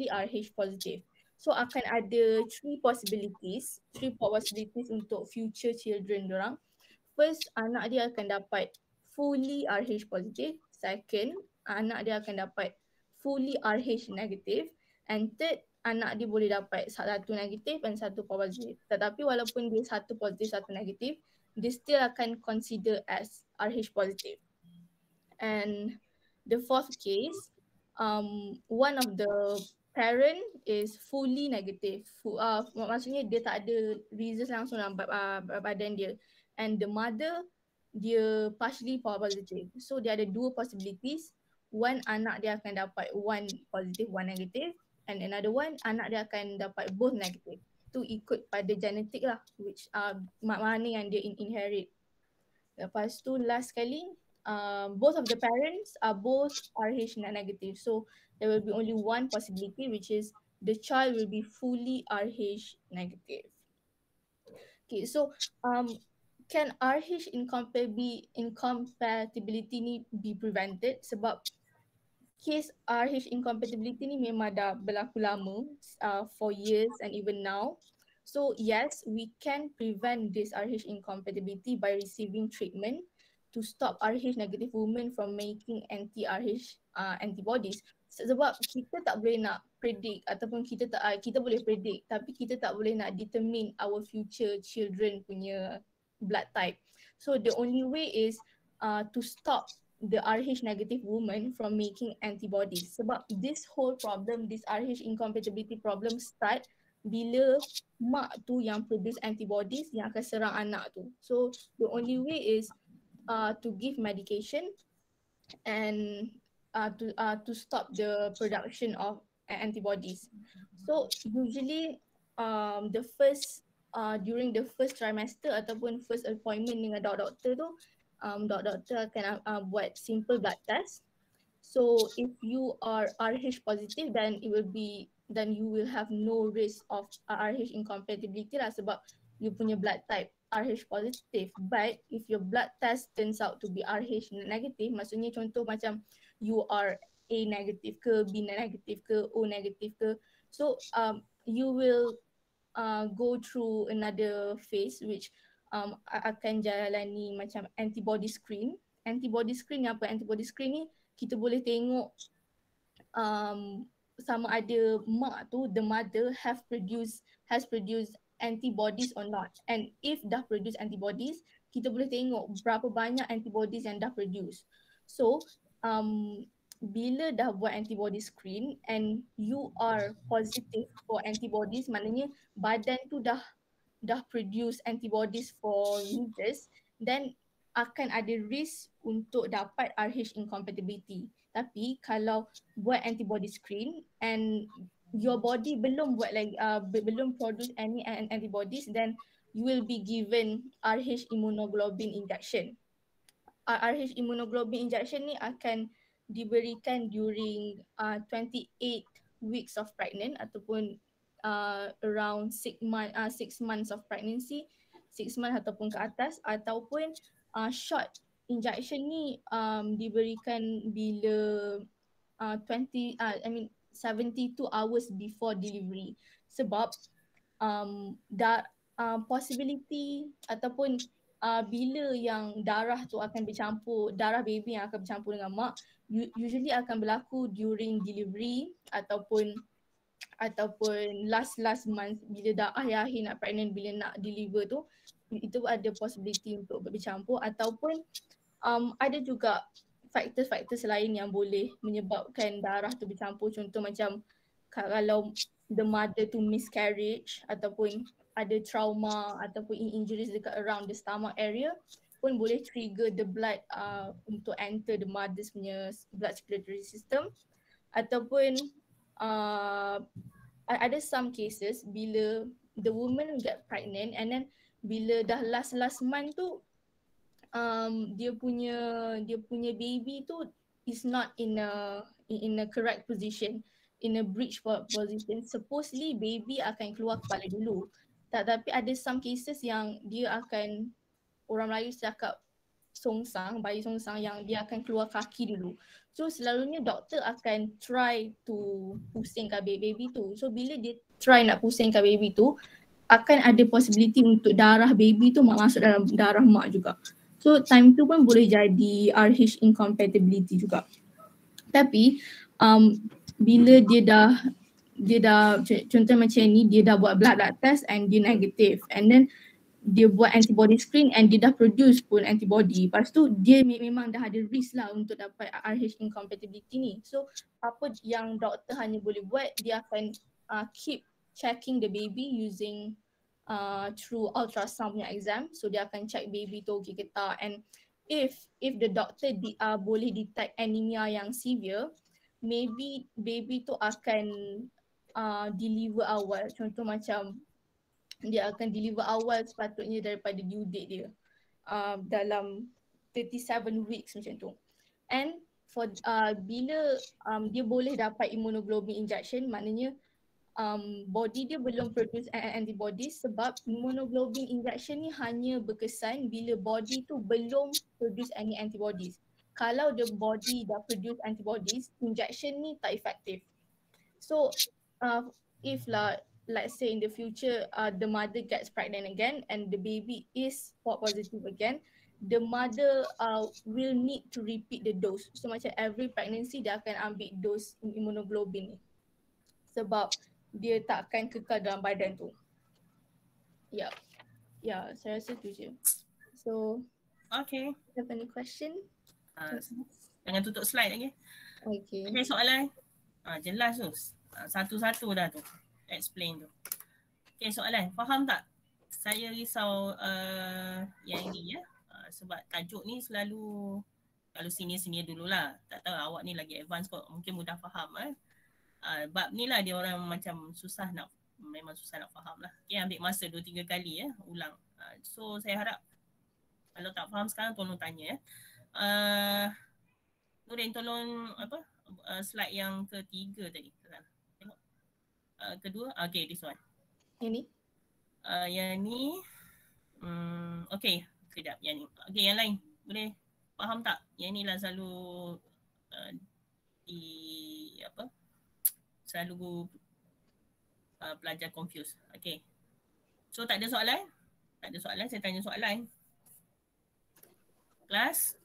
RH positive. So akan ada three possibilities untuk future children diorang. First, anak dia akan dapat fully RH positive. Second, anak dia akan dapat fully RH negative. And third, anak dia boleh dapat satu negatif dan satu positif. Tetapi walaupun dia satu positif, satu negatif, dia still akan consider as RH positive. And the fourth case, one of the parent is fully negative. Maksudnya dia tak ada results langsung dalam badan dia. And the mother, dia partially positive. So dia ada dua possibilities. One, anak dia akan dapat one positive, one negative. And another one, anak dia akan dapat both negative. Tu ikut pada genetik lah, which mana yang dia inherit. Lepas tu last sekali, both of the parents are both RH negative. So there will be only one possibility, which is the child will be fully RH negative. Okay, so can RH incompatibility ni be prevented? Sebab case RH incompatibility ni memang dah berlaku lama, for years and even now. So yes, we can prevent this RH incompatibility by receiving treatment to stop RH negative women from making anti-RH antibodies. Sebab kita tak boleh nak predict ataupun kita boleh predict tapi kita tak boleh nak determine our future children punya blood type. So the only way is to stop the RH negative woman from making antibodies. Sebab this whole problem, this RH incompatibility problem start bila mak tu yang produce antibodies yang akan serang anak tu. So the only way is to give medication and to stop the production of antibodies. So usually the first during the first trimester ataupun first appointment dengan doktor tu, doktor akan buat simple blood test. So if you are RH positive, then you will have no risk of RH incompatibility lah, sebab you punya blood type RH positive. But if your blood test turns out to be RH negative, maksudnya contoh macam you are A negative ke, B negative ke, O negative ke, so you will go through another phase which akan jalani macam antibody screen. Antibody screen ni apa? Antibody screen ni kita boleh tengok sama ada mak tu, the mother has produced antibodies or not. And if dah produce antibodies, kita boleh tengok berapa banyak antibodies yang dah produce. So bila dah buat antibody screen and you are positive for antibodies, maknanya badan tu dah produce antibodies for users, then akan ada risk untuk dapat RH incompatibility. Tapi kalau buat antibody screen and your body belum buat lagi belum produce any antibodies, then you will be given RH immunoglobulin injection. RH immunoglobulin injection ni akan diberikan during 28 weeks of pregnant ataupun around 6 months of pregnancy, 6 months ataupun ke atas, ataupun shot injection ni diberikan bila 72 hours before delivery. Sebab possibility ataupun bila yang darah tu akan bercampur, darah baby yang akan bercampur dengan mak, usually akan berlaku during delivery ataupun last month, bila dah akhir-akhir nak pregnant, bila nak deliver tu, itu ada possibility untuk bercampur. Ataupun ada juga faktor-faktor lain yang boleh menyebabkan darah tu bercampur. Contoh macam kalau the mother tu miscarriage ataupun ada trauma ataupun injuries dekat around the stomach area, pun boleh trigger the blood untuk enter the mother's punya blood circulatory system. Ataupun ada some cases bila the woman get pregnant and then bila dah last month tu dia punya baby tu is not in a correct position, in a breech position. Supposedly baby akan keluar kepala dulu, tapi ada some cases yang dia akan, orang Melayu cakap songsang, bayi songsang, yang dia akan keluar kaki dulu. So selalunya doktor akan try to pusingkan baby tu. So bila dia try nak pusingkan baby tu, akan ada possibility untuk darah baby tu masuk dalam darah mak juga. So time tu pun boleh jadi RH incompatibility juga. Tapi bila dia dah contoh macam ni, dia dah buat blood test and dia negative, and then dia buat antibody screen and dia dah produce pun antibody, lepas tu dia memang dah ada risk lah untuk dapat RH incompatibility ni. So apa yang doktor hanya boleh buat, dia akan keep checking the baby using through ultrasound punya exam. So dia akan check baby tu okey ke tak, and if the doctor boleh detect anemia yang severe, maybe baby tu akan deliver awal. Contoh macam dia akan deliver awal sepatutnya daripada due date dia dalam 37 weeks macam tu. And for bila dia boleh dapat immunoglobulin injection, maknanya body dia belum produce antibodies, sebab immunoglobulin injection ni hanya berkesan bila body tu belum produce any antibodies. Kalau the body dah produce antibodies, injection ni tak effective. So if let's say in the future the mother gets pregnant again and the baby is positive again, the mother will need to repeat the dose. So macam every pregnancy dia akan ambil dose immunoglobulin ni, sebab dia takkan kekal dalam badan tu. Ya, saya rasa tu je. So, Okay. have any question? Jangan tutup slide lagi. Okay. Okay, soalan. Jelas tu. Satu-satu dah tu. Explain tu. Okay, soalan. Faham tak? Saya risau yang ini ya. Sebab tajuk ni selalu kalau senior-senior dululah. Tak tahu awak ni lagi advance kot. Mungkin mudah faham bab ni lah dia orang macam memang susah nak faham lah. Okay, ambil masa 2-3 kali ya, ulang. So saya harap kalau tak faham sekarang tolong tanya ya. Nurin tolong slide yang ketiga tadi. Tengok. Kedua, okay this one. Ini? Yang ni, okay, sekejap yang ni. Okay, yang lain boleh faham tak? Yang ni lah selalu selalu pelajar confuse. Okay. So tak ada soalan? Tak ada soalan, saya tanya soalan. Kelas?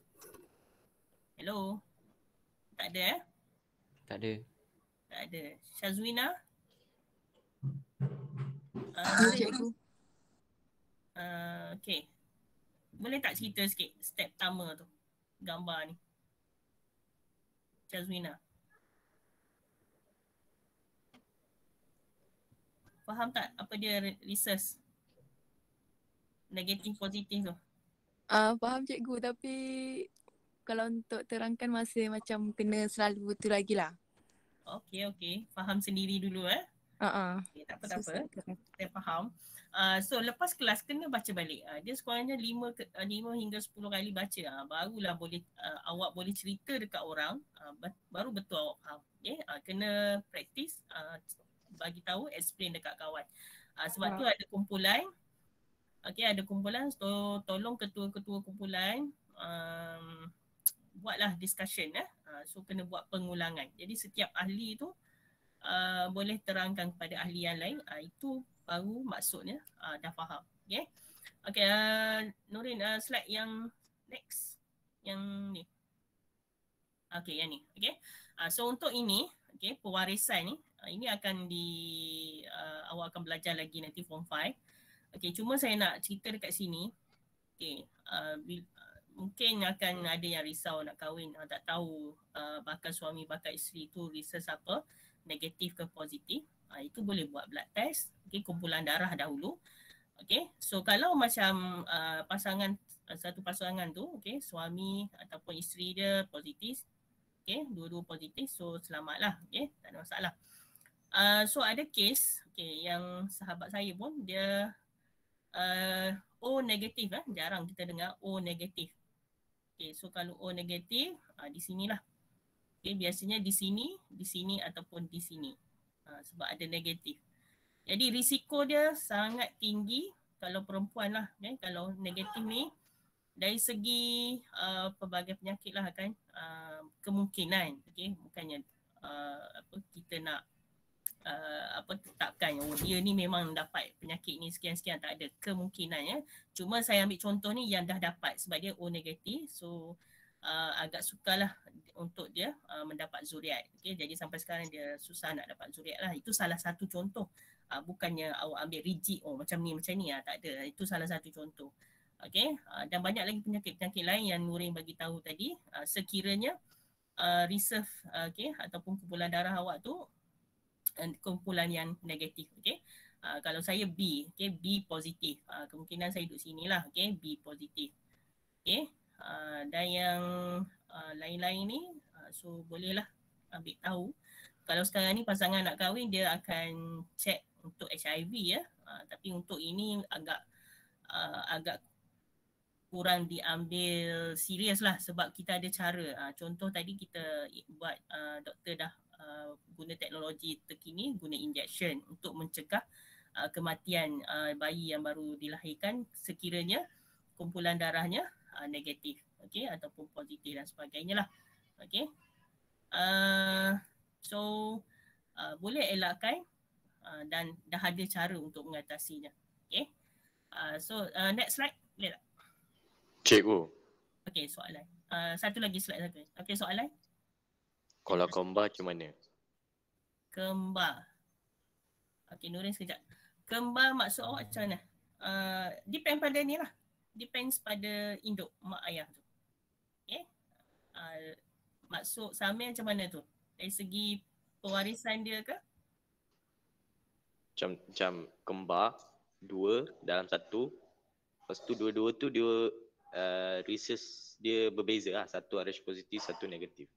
Hello? Tak ada Tak ada. Tak ada. Syazwina? Okay. Boleh tak cerita sikit step pertama tu? Gambar ni. Syazwina. Faham tak apa dia research? Negatif positif tu. Faham cikgu, tapi kalau untuk terangkan masih macam kena selalu tu lagi lah. Okay. Faham sendiri dulu Okay, tak apa. Saya faham. So lepas kelas kena baca balik. Dia sekurangnya 5 hingga 10 kali baca. Barulah boleh awak boleh cerita dekat orang. Baru betul awak faham. Okay? Kena praktis, bagi tahu, explain dekat kawan. Sebab tu ada kumpulan. Okay, ada kumpulan. So tolong ketua-ketua kumpulan buatlah discussion. So kena buat pengulangan. Jadi setiap ahli tu boleh terangkan kepada ahli yang lain. Itu baru maksudnya dah faham. Okay. Okay, Nurin, slide yang next. Yang ni. Okay, yang ni. Okay. So untuk ini, okay, pewarisan ni, ini akan awak akan belajar lagi nanti form 5. Okay, cuma saya nak cerita dekat sini. Okay, mungkin akan ada yang risau nak kahwin, tak tahu bakal suami bakal isteri tu research apa, negatif ke positif. Itu boleh buat blood test, okay, kumpulan darah dahulu. Okay, so kalau macam satu pasangan tu, okay, suami ataupun isteri dia positif, okay, dua-dua positif, so selamatlah, okay, tak ada masalah. So ada kes, okay, yang sahabat saya pun dia O negatif, jarang kita dengar O negatif. Okay, so kalau O negatif, di sinilah. Okay, biasanya di sini ataupun di sini. Sebab ada negatif. Jadi risiko dia sangat tinggi kalau perempuan lah. Okay? Kalau negatif ni dari segi pelbagai penyakit lah kan, kemungkinan, okay? Bukannya kita nak tetapkan dia ni memang dapat penyakit ni sekian-sekian, tak ada kemungkinan ya. Cuma saya ambil contoh ni yang dah dapat sebab dia O negatif, so agak sukarlah untuk dia mendapat zuriat. Okay, jadi sampai sekarang dia susah nak dapat zuriat lah. Itu salah satu contoh. Bukannya awak ambil rigid, macam ni tak ada. Itu salah satu contoh. Okay, dan banyak lagi penyakit-penyakit lain yang Nurin bagi tahu tadi. Sekiranya reserve, okay, ataupun kumpulan darah awak tu kumpulan yang negatif, okay. Kalau saya B, okay, B positif. Kemungkinan saya duduk sini lah, okay, B positif. Okay, dan yang lain-lain ni, so bolehlah ambil tahu. Kalau sekarang ni pasangan nak kahwin, dia akan check untuk HIV ya. Tapi untuk ini agak kurang diambil serius lah sebab kita ada cara. Contoh tadi kita buat, doktor dah guna teknologi terkini, guna injection untuk mencegah kematian bayi yang baru dilahirkan sekiranya kumpulan darahnya negatif, okay, ataupun positif dan sebagainya lah. Okay. So boleh elakkan dan dah ada cara untuk mengatasinya. Okay. So next slide boleh tak? Cikgu. Okay, soalan. Satu lagi slide satu. Okay, soalan. Kalau kembar macam mana? Kembar. Okay, Nurin sekejap. Kembar maksud awak macam mana? Depend pada ni lah. Depends pada induk mak ayah tu. Okay. maksud Samir macam mana tu? Dari segi pewarisan dia ke? Macam kembar, dua dalam satu. Lepas tu dua-dua tu dia research dia berbeza lah. Satu RH positif, satu negatif.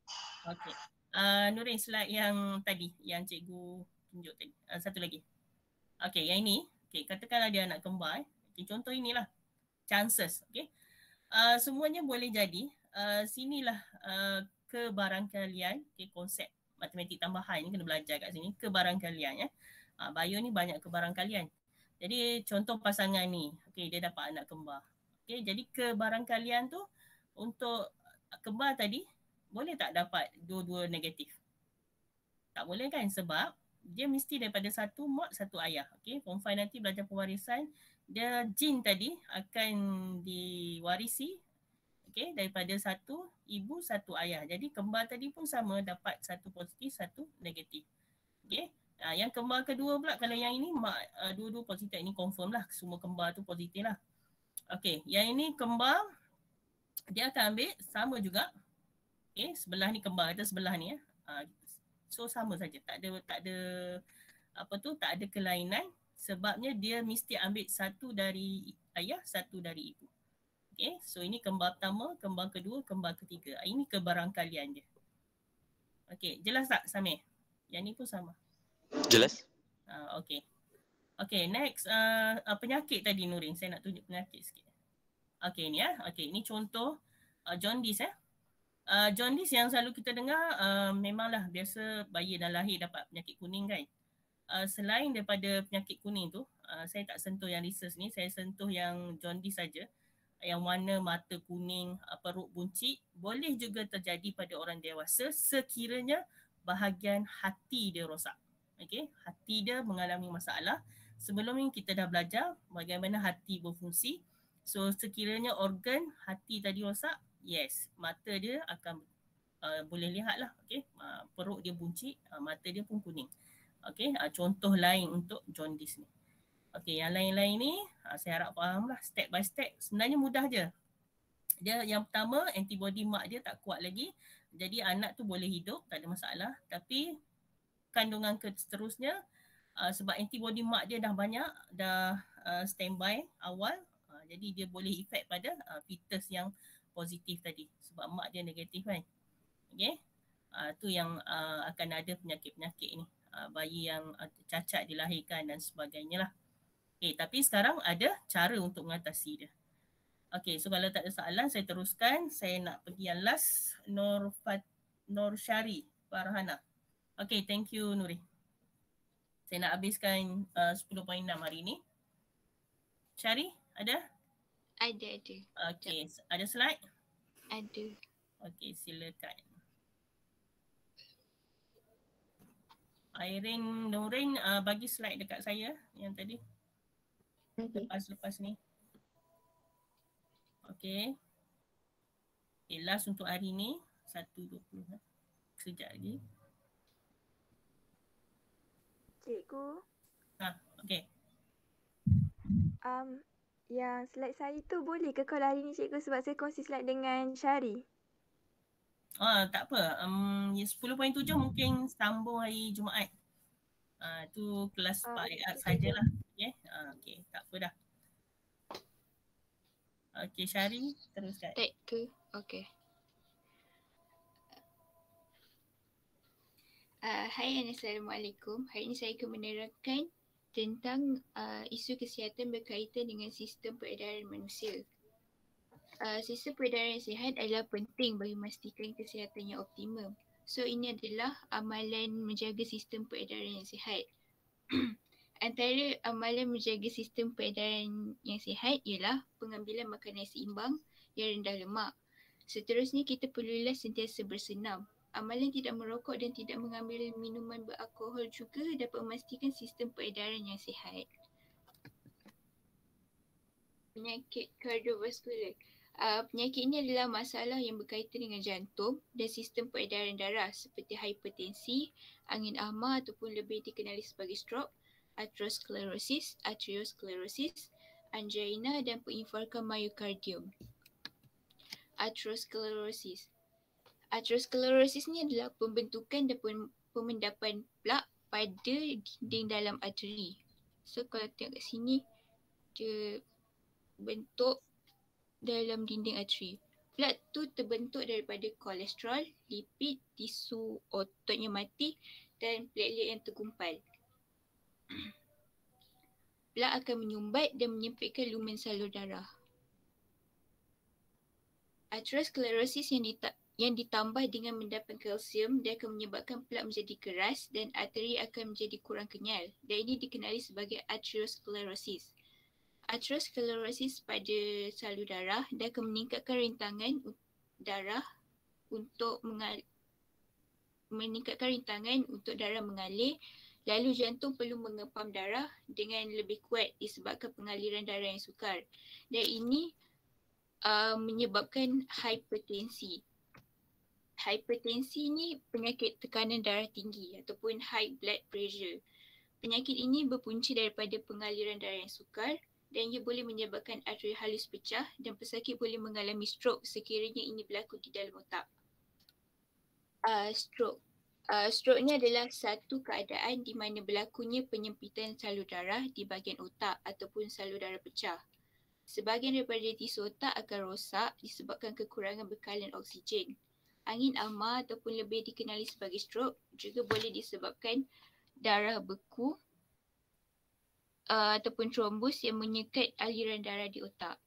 Okey. Nurin, slide yang tadi, yang cikgu tunjuk tadi. Satu lagi. Okey, yang ini. Okey, katakanlah dia anak kembar. Okay, contoh inilah. Chances. Okey. Semuanya boleh jadi. Sinilah kebarangkalian. Okay, konsep matematik tambahan ni kena belajar kat sini. Kebarangkalian ya. Bio ni banyak kebarangkalian. Jadi contoh pasangan ni. Okey, dia dapat anak kembar. Okey, jadi kebarangkalian tu untuk kembar tadi boleh tak dapat dua-dua negatif? Tak boleh kan, sebab dia mesti daripada satu mak satu ayah. Okey, form 5 nanti belajar pewarisan, dia jin tadi akan diwarisi okey daripada satu ibu satu ayah. Jadi kembar tadi pun sama, dapat satu positif satu negatif. Okey. Yang kembar kedua pula, kalau yang ini mak dua-dua positif, ini confirm lah semua kembar tu positif lah. Okey, yang ini kembar dia akan ambil sama juga. Okay, sebelah ni kembar, kita sebelah ni ya. So sama saja, tak ada apa tu, tak ada kelainan, sebabnya dia mesti ambil satu dari ayah, satu dari ibu. Okay, so ini kembar pertama, kembar kedua, kembar ketiga. Ini kebarangkalian dia. Okay, jelas tak Samir? Yang ni pun sama. Jelas? Okay. Okay, next penyakit tadi Nurin, saya nak tunjuk penyakit sikit. Okay ni ya, okay ni contoh jaundice ya. Jaundice yang selalu kita dengar memanglah biasa bayi dah lahir dapat penyakit kuning kan. Selain daripada penyakit kuning tu, saya tak sentuh yang research ni, saya sentuh yang jaundice saja. Yang warna mata kuning, perut buncit, boleh juga terjadi pada orang dewasa sekiranya bahagian hati dia rosak. Okey, hati dia mengalami masalah. Sebelum ni kita dah belajar bagaimana hati berfungsi. So sekiranya organ hati tadi rosak, yes, mata dia akan boleh lihat lah. Okay? Perut dia buncit, mata dia pun kuning. Okay? Contoh lain untuk jaundice ni. Okay, yang lain-lain ni saya harap faham lah step by step. Sebenarnya mudah je. Dia yang pertama, antibody mak dia tak kuat lagi. Jadi anak tu boleh hidup, tak ada masalah. Tapi kandungan seterusnya, sebab antibody mak dia dah banyak, dah standby awal. Jadi dia boleh efek pada fetus yang positif tadi. Sebab mak dia negatif kan. Okay. Tu yang akan ada penyakit-penyakit ni. Bayi yang cacat dilahirkan dan sebagainya lah. Okay, tapi sekarang ada cara untuk mengatasi dia. Okay, so kalau tak ada soalan saya teruskan. Saya nak pergi yang last, Norsyari Farhana. Okay, thank you Nuri. Saya nak habiskan 10.6 hari ni. Syari, ada? Ada. Okay, ada slide? Ada. Okay, silakan. Irene Nurin bagi slide dekat saya yang tadi. Lepas ni. Okay. Okay, last untuk hari ni 1.20. Sekejap lagi. Cikgu. Okay. Yang slide saya tu boleh ke kalau hari ni cikgu, sebab saya kongsi slide dengan Syari? Tak apa. 10.7 mungkin sambung hari Jumaat. Tu kelas Pak Art sajalah. Okay. Okay, tak apa dah. Okay, Syari teruskan. Take 2. Okay. Hai, Assalamualaikum. Hari ini saya akan menerangkan tentang isu kesihatan berkaitan dengan sistem peredaran manusia. Sistem peredaran yang sihat adalah penting bagi memastikan kesihatan yang optimum. So ini adalah amalan menjaga sistem peredaran yang sihat. Antara amalan menjaga sistem peredaran yang sihat ialah pengambilan makanan seimbang yang rendah lemak. Seterusnya kita perlulah sentiasa bersenam. Amalan tidak merokok dan tidak mengambil minuman beralkohol juga dapat memastikan sistem peredaran yang sihat. Penyakit kardiovaskular. Penyakit ini adalah masalah yang berkaitan dengan jantung dan sistem peredaran darah seperti hipertensi, angin ahma ataupun lebih dikenali sebagai stroke, arteriosklerosis, angina dan penginfarkan myokardium. Arteriosklerosis. Atherosclerosis ni adalah pembentukan dan pemendapan plak pada dinding dalam arteri. So kalau tengok kat sini, dia bentuk dalam dinding arteri. Plak tu terbentuk daripada kolesterol, lipid, tisu ototnya mati dan platelet yang tergumpal. Plak akan menyumbat dan menyempitkan lumen salur darah. Atherosclerosis yang ditambah dengan mendapat kalsium, dia akan menyebabkan plak menjadi keras dan arteri akan menjadi kurang kenyal, dan ini dikenali sebagai atherosclerosis. Atherosclerosis pada salur darah, dia akan meningkatkan rintangan darah untuk darah mengalir, lalu jantung perlu mengepam darah dengan lebih kuat disebabkan pengaliran darah yang sukar, dan ini menyebabkan hipertensi. Hipertensi ni penyakit tekanan darah tinggi ataupun high blood pressure. Penyakit ini berpunca daripada pengaliran darah yang sukar dan ia boleh menyebabkan arteri halus pecah dan pesakit boleh mengalami stroke sekiranya ini berlaku di dalam otak. Stroke ni adalah satu keadaan di mana berlakunya penyempitan salur darah di bahagian otak ataupun salur darah pecah. Sebahagian daripada tisu otak akan rosak disebabkan kekurangan bekalan oksigen. Angin amar ataupun lebih dikenali sebagai stroke juga boleh disebabkan darah beku ataupun trombus yang menyekat aliran darah di otak.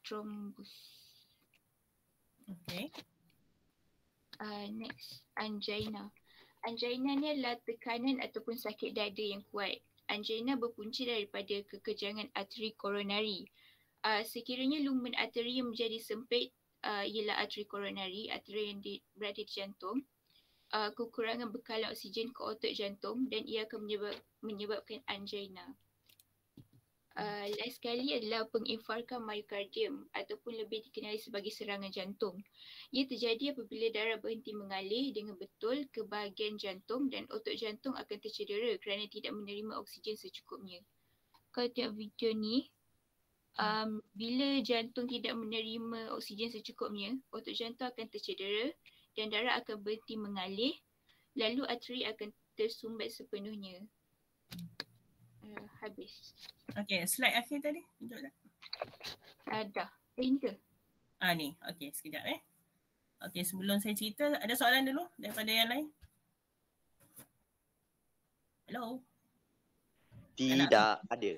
Trombus. Okay. Next, angina. Angina ni adalah tekanan ataupun sakit dada yang kuat. Angina berpunca daripada kekejangan arteri koronari. Sekiranya lumen arteri yang menjadi sempit ialah arteri koronari, arteri yang berada di jantung, kekurangan bekalan oksigen ke otot jantung dan ia akan menyebabkan angina. Last sekali adalah penginfarkan myokardium ataupun lebih dikenali sebagai serangan jantung. Ia terjadi apabila darah berhenti mengalir dengan betul ke bahagian jantung dan otot jantung akan tercedera kerana tidak menerima oksigen secukupnya. Kalau tengok video ni, bila jantung tidak menerima oksigen secukupnya, otot jantung akan tercedera dan darah akan berhenti mengalir, lalu arteri akan tersumbat sepenuhnya. Habis. Okay, slide akhir tadi. Tunjuk tak? Dah. Ini ke? Ni. Okay, sekejap Okay, sebelum saya cerita, ada soalan dulu daripada yang lain? Hello? Tidak ada. Tak ada.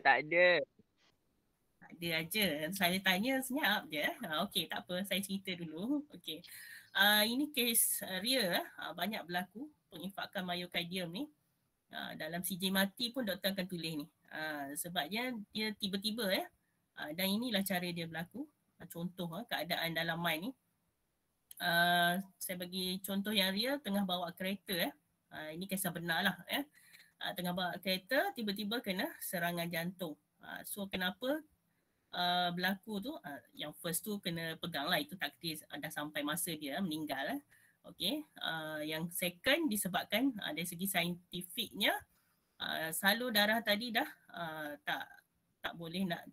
Tak ada aja. Saya tanya senyap je. Okay, tak apa. Saya cerita dulu. Okay. Ini kes real. Banyak berlaku penginfarkan myokardium ni. Dalam CJ mati pun doktor akan tulis ni. Sebabnya dia tiba-tiba dan inilah cara dia berlaku. Contoh keadaan dalam mind ni. Saya bagi contoh yang real, tengah bawa kereta. Ini kisah benar lah. Tengah bawa kereta, tiba-tiba kena serangan jantung. So kenapa berlaku tu? Yang first tu kena pegang lah. Itu takdir dah sampai masa dia meninggal. Okay. Yang second disebabkan dari segi saintifiknya salur darah tadi dah tak boleh nak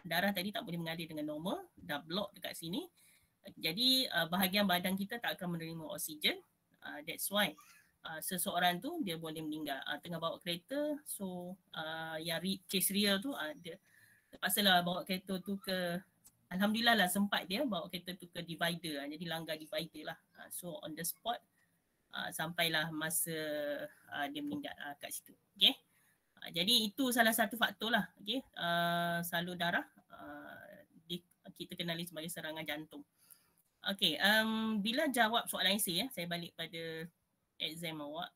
darah tadi tak boleh mengalir dengan normal, dah block dekat sini. Jadi bahagian badan kita tak akan menerima oksigen. That's why seseorang tu dia boleh meninggal tengah bawa kereta. So yang case real tu dia terpaksalah bawa kereta tu ke, alhamdulillah lah sempat dia bawa kereta tu ke divider. Jadi langgar divider lah. So on the spot sampailah masa dia meninggal kat situ. Okay. Jadi itu salah satu faktor lah. Okay. Salur darah kita kenali sebagai serangan jantung. Okay. Bila jawab soalan essay saya balik pada exam awak.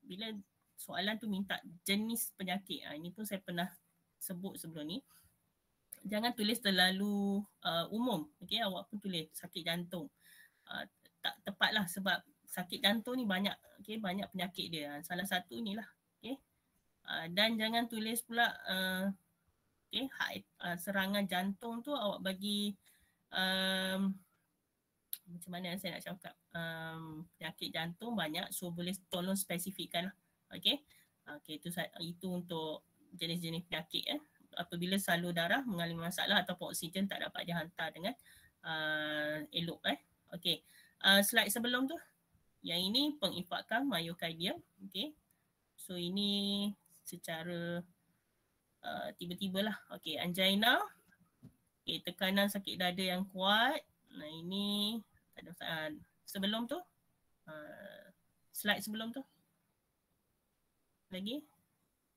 Bila soalan tu minta jenis penyakit. Ini pun saya pernah sebut sebelum ni. Jangan tulis terlalu umum. Okay, awak pun tulis sakit jantung. Tak tepat lah sebab sakit jantung ni banyak. Okay, banyak penyakit dia. Salah satu inilah. Okay. Dan jangan tulis pula serangan jantung tu awak bagi macam mana saya nak cakap, penyakit jantung banyak. So boleh tolong spesifikkan lah. Okay. Okay, itu untuk jenis-jenis penyakit apabila salur darah mengalami masalah ataupun oksigen tak dapat dihantar dengan elok. Okey. Slide sebelum tu. Yang ini penginfarktan myocardium. Okey. So ini secara tiba-tibalah. Okey, angina. Okey, tekanan sakit dada yang kuat. Nah, ini tak ada masalah. Sebelum tu. Slide sebelum tu. Lagi.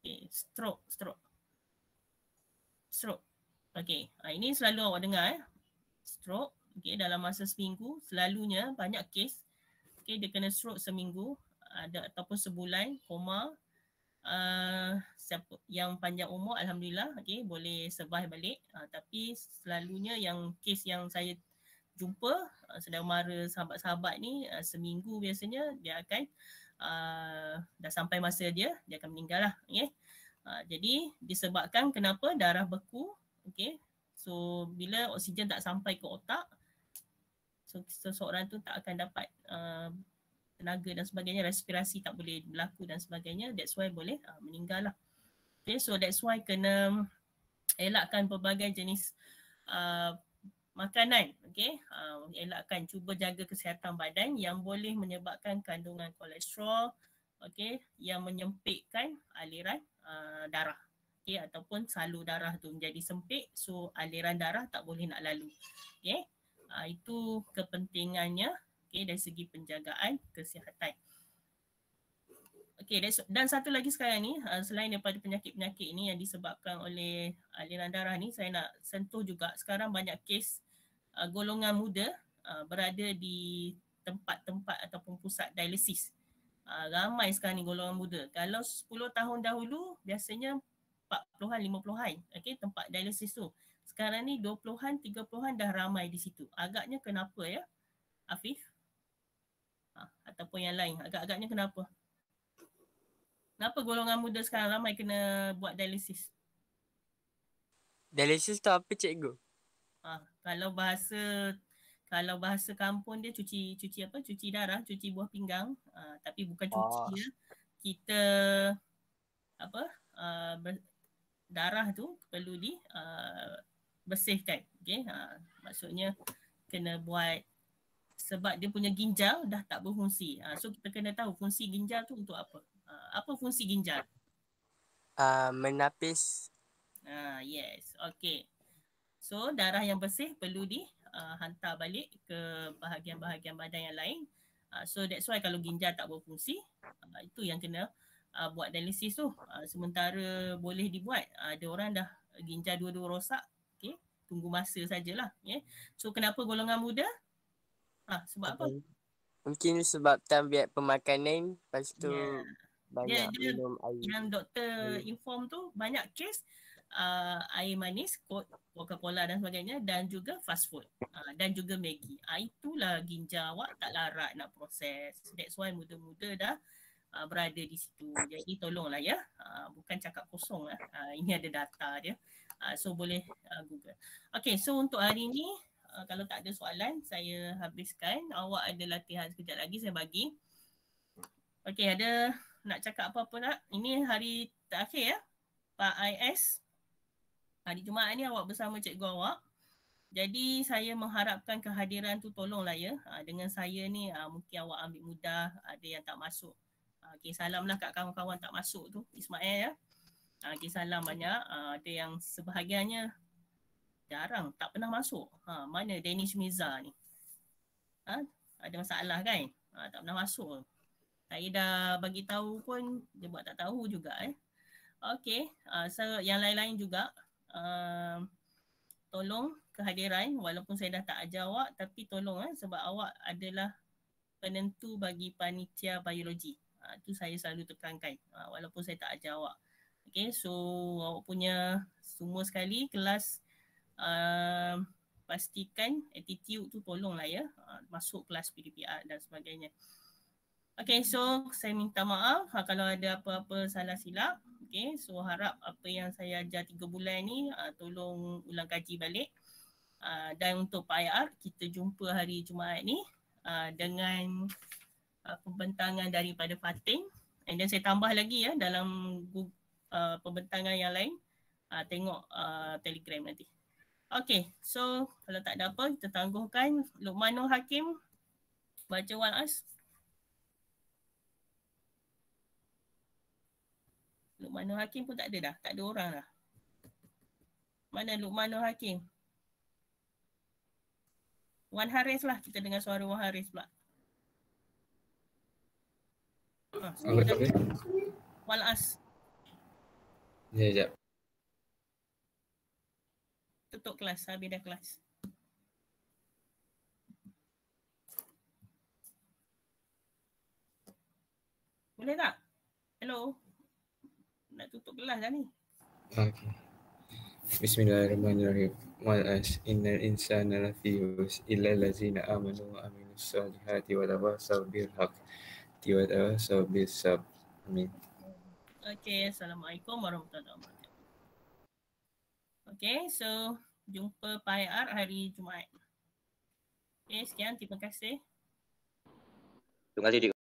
Okey, stroke. Okey, ini selalu awak dengar stroke. Okey, dalam masa seminggu selalunya banyak kes. Okey, dia kena stroke seminggu ada ataupun sebulan, koma. Siapa yang panjang umur alhamdulillah okey boleh survive balik. Tapi selalunya yang kes yang saya jumpa saudara mara sahabat-sahabat ni seminggu biasanya dia akan dah sampai masa dia akan meninggal lah. Okay. Jadi disebabkan kenapa darah beku. Okay. So bila oksigen tak sampai ke otak, so seseorang tu tak akan dapat tenaga dan sebagainya, respirasi tak boleh berlaku dan sebagainya. That's why boleh meninggal lah. Okay, so that's why kena elakkan pelbagai jenis makanan. Okay, elakkan, cuba jaga kesihatan badan yang boleh menyebabkan kandungan kolesterol, okay, yang menyempitkan aliran darah. Okay, ataupun salur darah tu menjadi sempit, so aliran darah tak boleh nak lalu. Okay, itu kepentingannya. Okay, dari segi penjagaan kesihatan. Okay, dan satu lagi sekarang ni, selain daripada penyakit-penyakit ni yang disebabkan oleh aliran darah ni, saya nak sentuh juga sekarang banyak kes golongan muda berada di tempat-tempat ataupun pusat dialisis. Ramai sekarang ni golongan muda. Kalau 10 tahun dahulu biasanya 40-an, 50-an, okay, tempat dialisis tu. Sekarang ni 20-an, 30-an dah ramai di situ. Agaknya kenapa ya, Afif? Ataupun yang lain, agak-agaknya kenapa? Kenapa golongan muda sekarang ramai kena buat dialisis? Dialisis tu apa cikgu? Kalau bahasa kampung dia cuci apa? Cuci darah, cuci buah pinggang. Tapi bukan cuci ya. Kita darah tu perlu di bersihkan. Okay? Maksudnya kena buat sebab dia punya ginjal dah tak berfungsi. So kita kena tahu fungsi ginjal tu untuk apa. Apa fungsi ginjal? Menapis. Yes, okay. So darah yang bersih perlu dihantar balik ke bahagian-bahagian badan yang lain. So that's why kalau ginjal tak berfungsi, itu yang kena buat dialisis tu. Sementara boleh dibuat, ada orang dah ginjal dua-dua rosak, okay, tunggu masa sajalah. Okay. So kenapa golongan muda? Sebab apa? Mungkin sebab tabiat pemakanan, lepas tu banyak dia minum air. Yang doktor inform tu banyak kes air manis, Coca-Cola dan sebagainya, dan juga fast food dan juga Maggi. Itulah ginjal awak tak larat nak proses. That's why muda-muda dah berada di situ. Jadi tolonglah ya, bukan cakap kosong lah. Ini ada data dia. So boleh Google. Okay, so untuk hari ni kalau tak ada soalan, saya habiskan. Awak ada latihan sekejap lagi, saya bagi. Okey, ada nak cakap apa-apa nak? Ini hari terakhir ya, Pak IS. Hari Jumaat ni awak bersama cikgu awak. Jadi saya mengharapkan kehadiran tu tolonglah ya. Dengan saya ni mungkin awak ambil mudah, ada yang tak masuk. Okey, salamlah kat kawan-kawan tak masuk tu, Ismail ya. Okey, salam banyak. Ada yang sebahagiannya jarang, tak pernah masuk. Mana Danish Miza ni? Ada masalah kan? Tak pernah masuk. Saya dah bagi tahu pun dia buat tak tahu juga Okey, so yang lain-lain juga tolong kehadiran walaupun saya dah tak ajar awak, tapi tolong sebab awak adalah penentu bagi panitia biologi. Itu saya selalu tekankan walaupun saya tak ajar awak. Okey, so awak punya semua sekali kelas pastikan attitude tu tolonglah ya, masuk kelas PDPR dan sebagainya. Okay, so saya minta maaf kalau ada apa-apa salah silap. Okay, so harap apa yang saya ajar 3 bulan ni tolong ulang kaji balik. Dan untuk Pak IR, kita jumpa hari Jumaat ni dengan pembentangan daripada Fatin. And then saya tambah lagi ya dalam pembentangan yang lain. tengok Telegram nanti. Okay, so kalau tak ada apa, kita tangguhkan. Luqmanul Hakim, baca Walas. Luqmanul Hakim pun tak ada dah, tak ada orang dah. Mana Luqmanul Hakim? Wan Haris lah, kita dengar suara Wan Haris pula. Apa tak boleh? Walas. Ya, sekejap. Tutup kelas, habis dah kelas. Boleh tak? Hello? Nak tutup kelas dah ni. Okay. Bismillahirrahmanirrahim. Walas innal insana lafi khusr illa allazina amanu wa amilus solihati wa tawasaw bil haqqi wa tawasaw bis sabr. Amin. Okay, Assalamualaikum warahmatullahi wabarakatuh. Okay, so jumpa PIR hari Jumaat. Okay, sekian. Terima kasih. Terima kasih, Dik.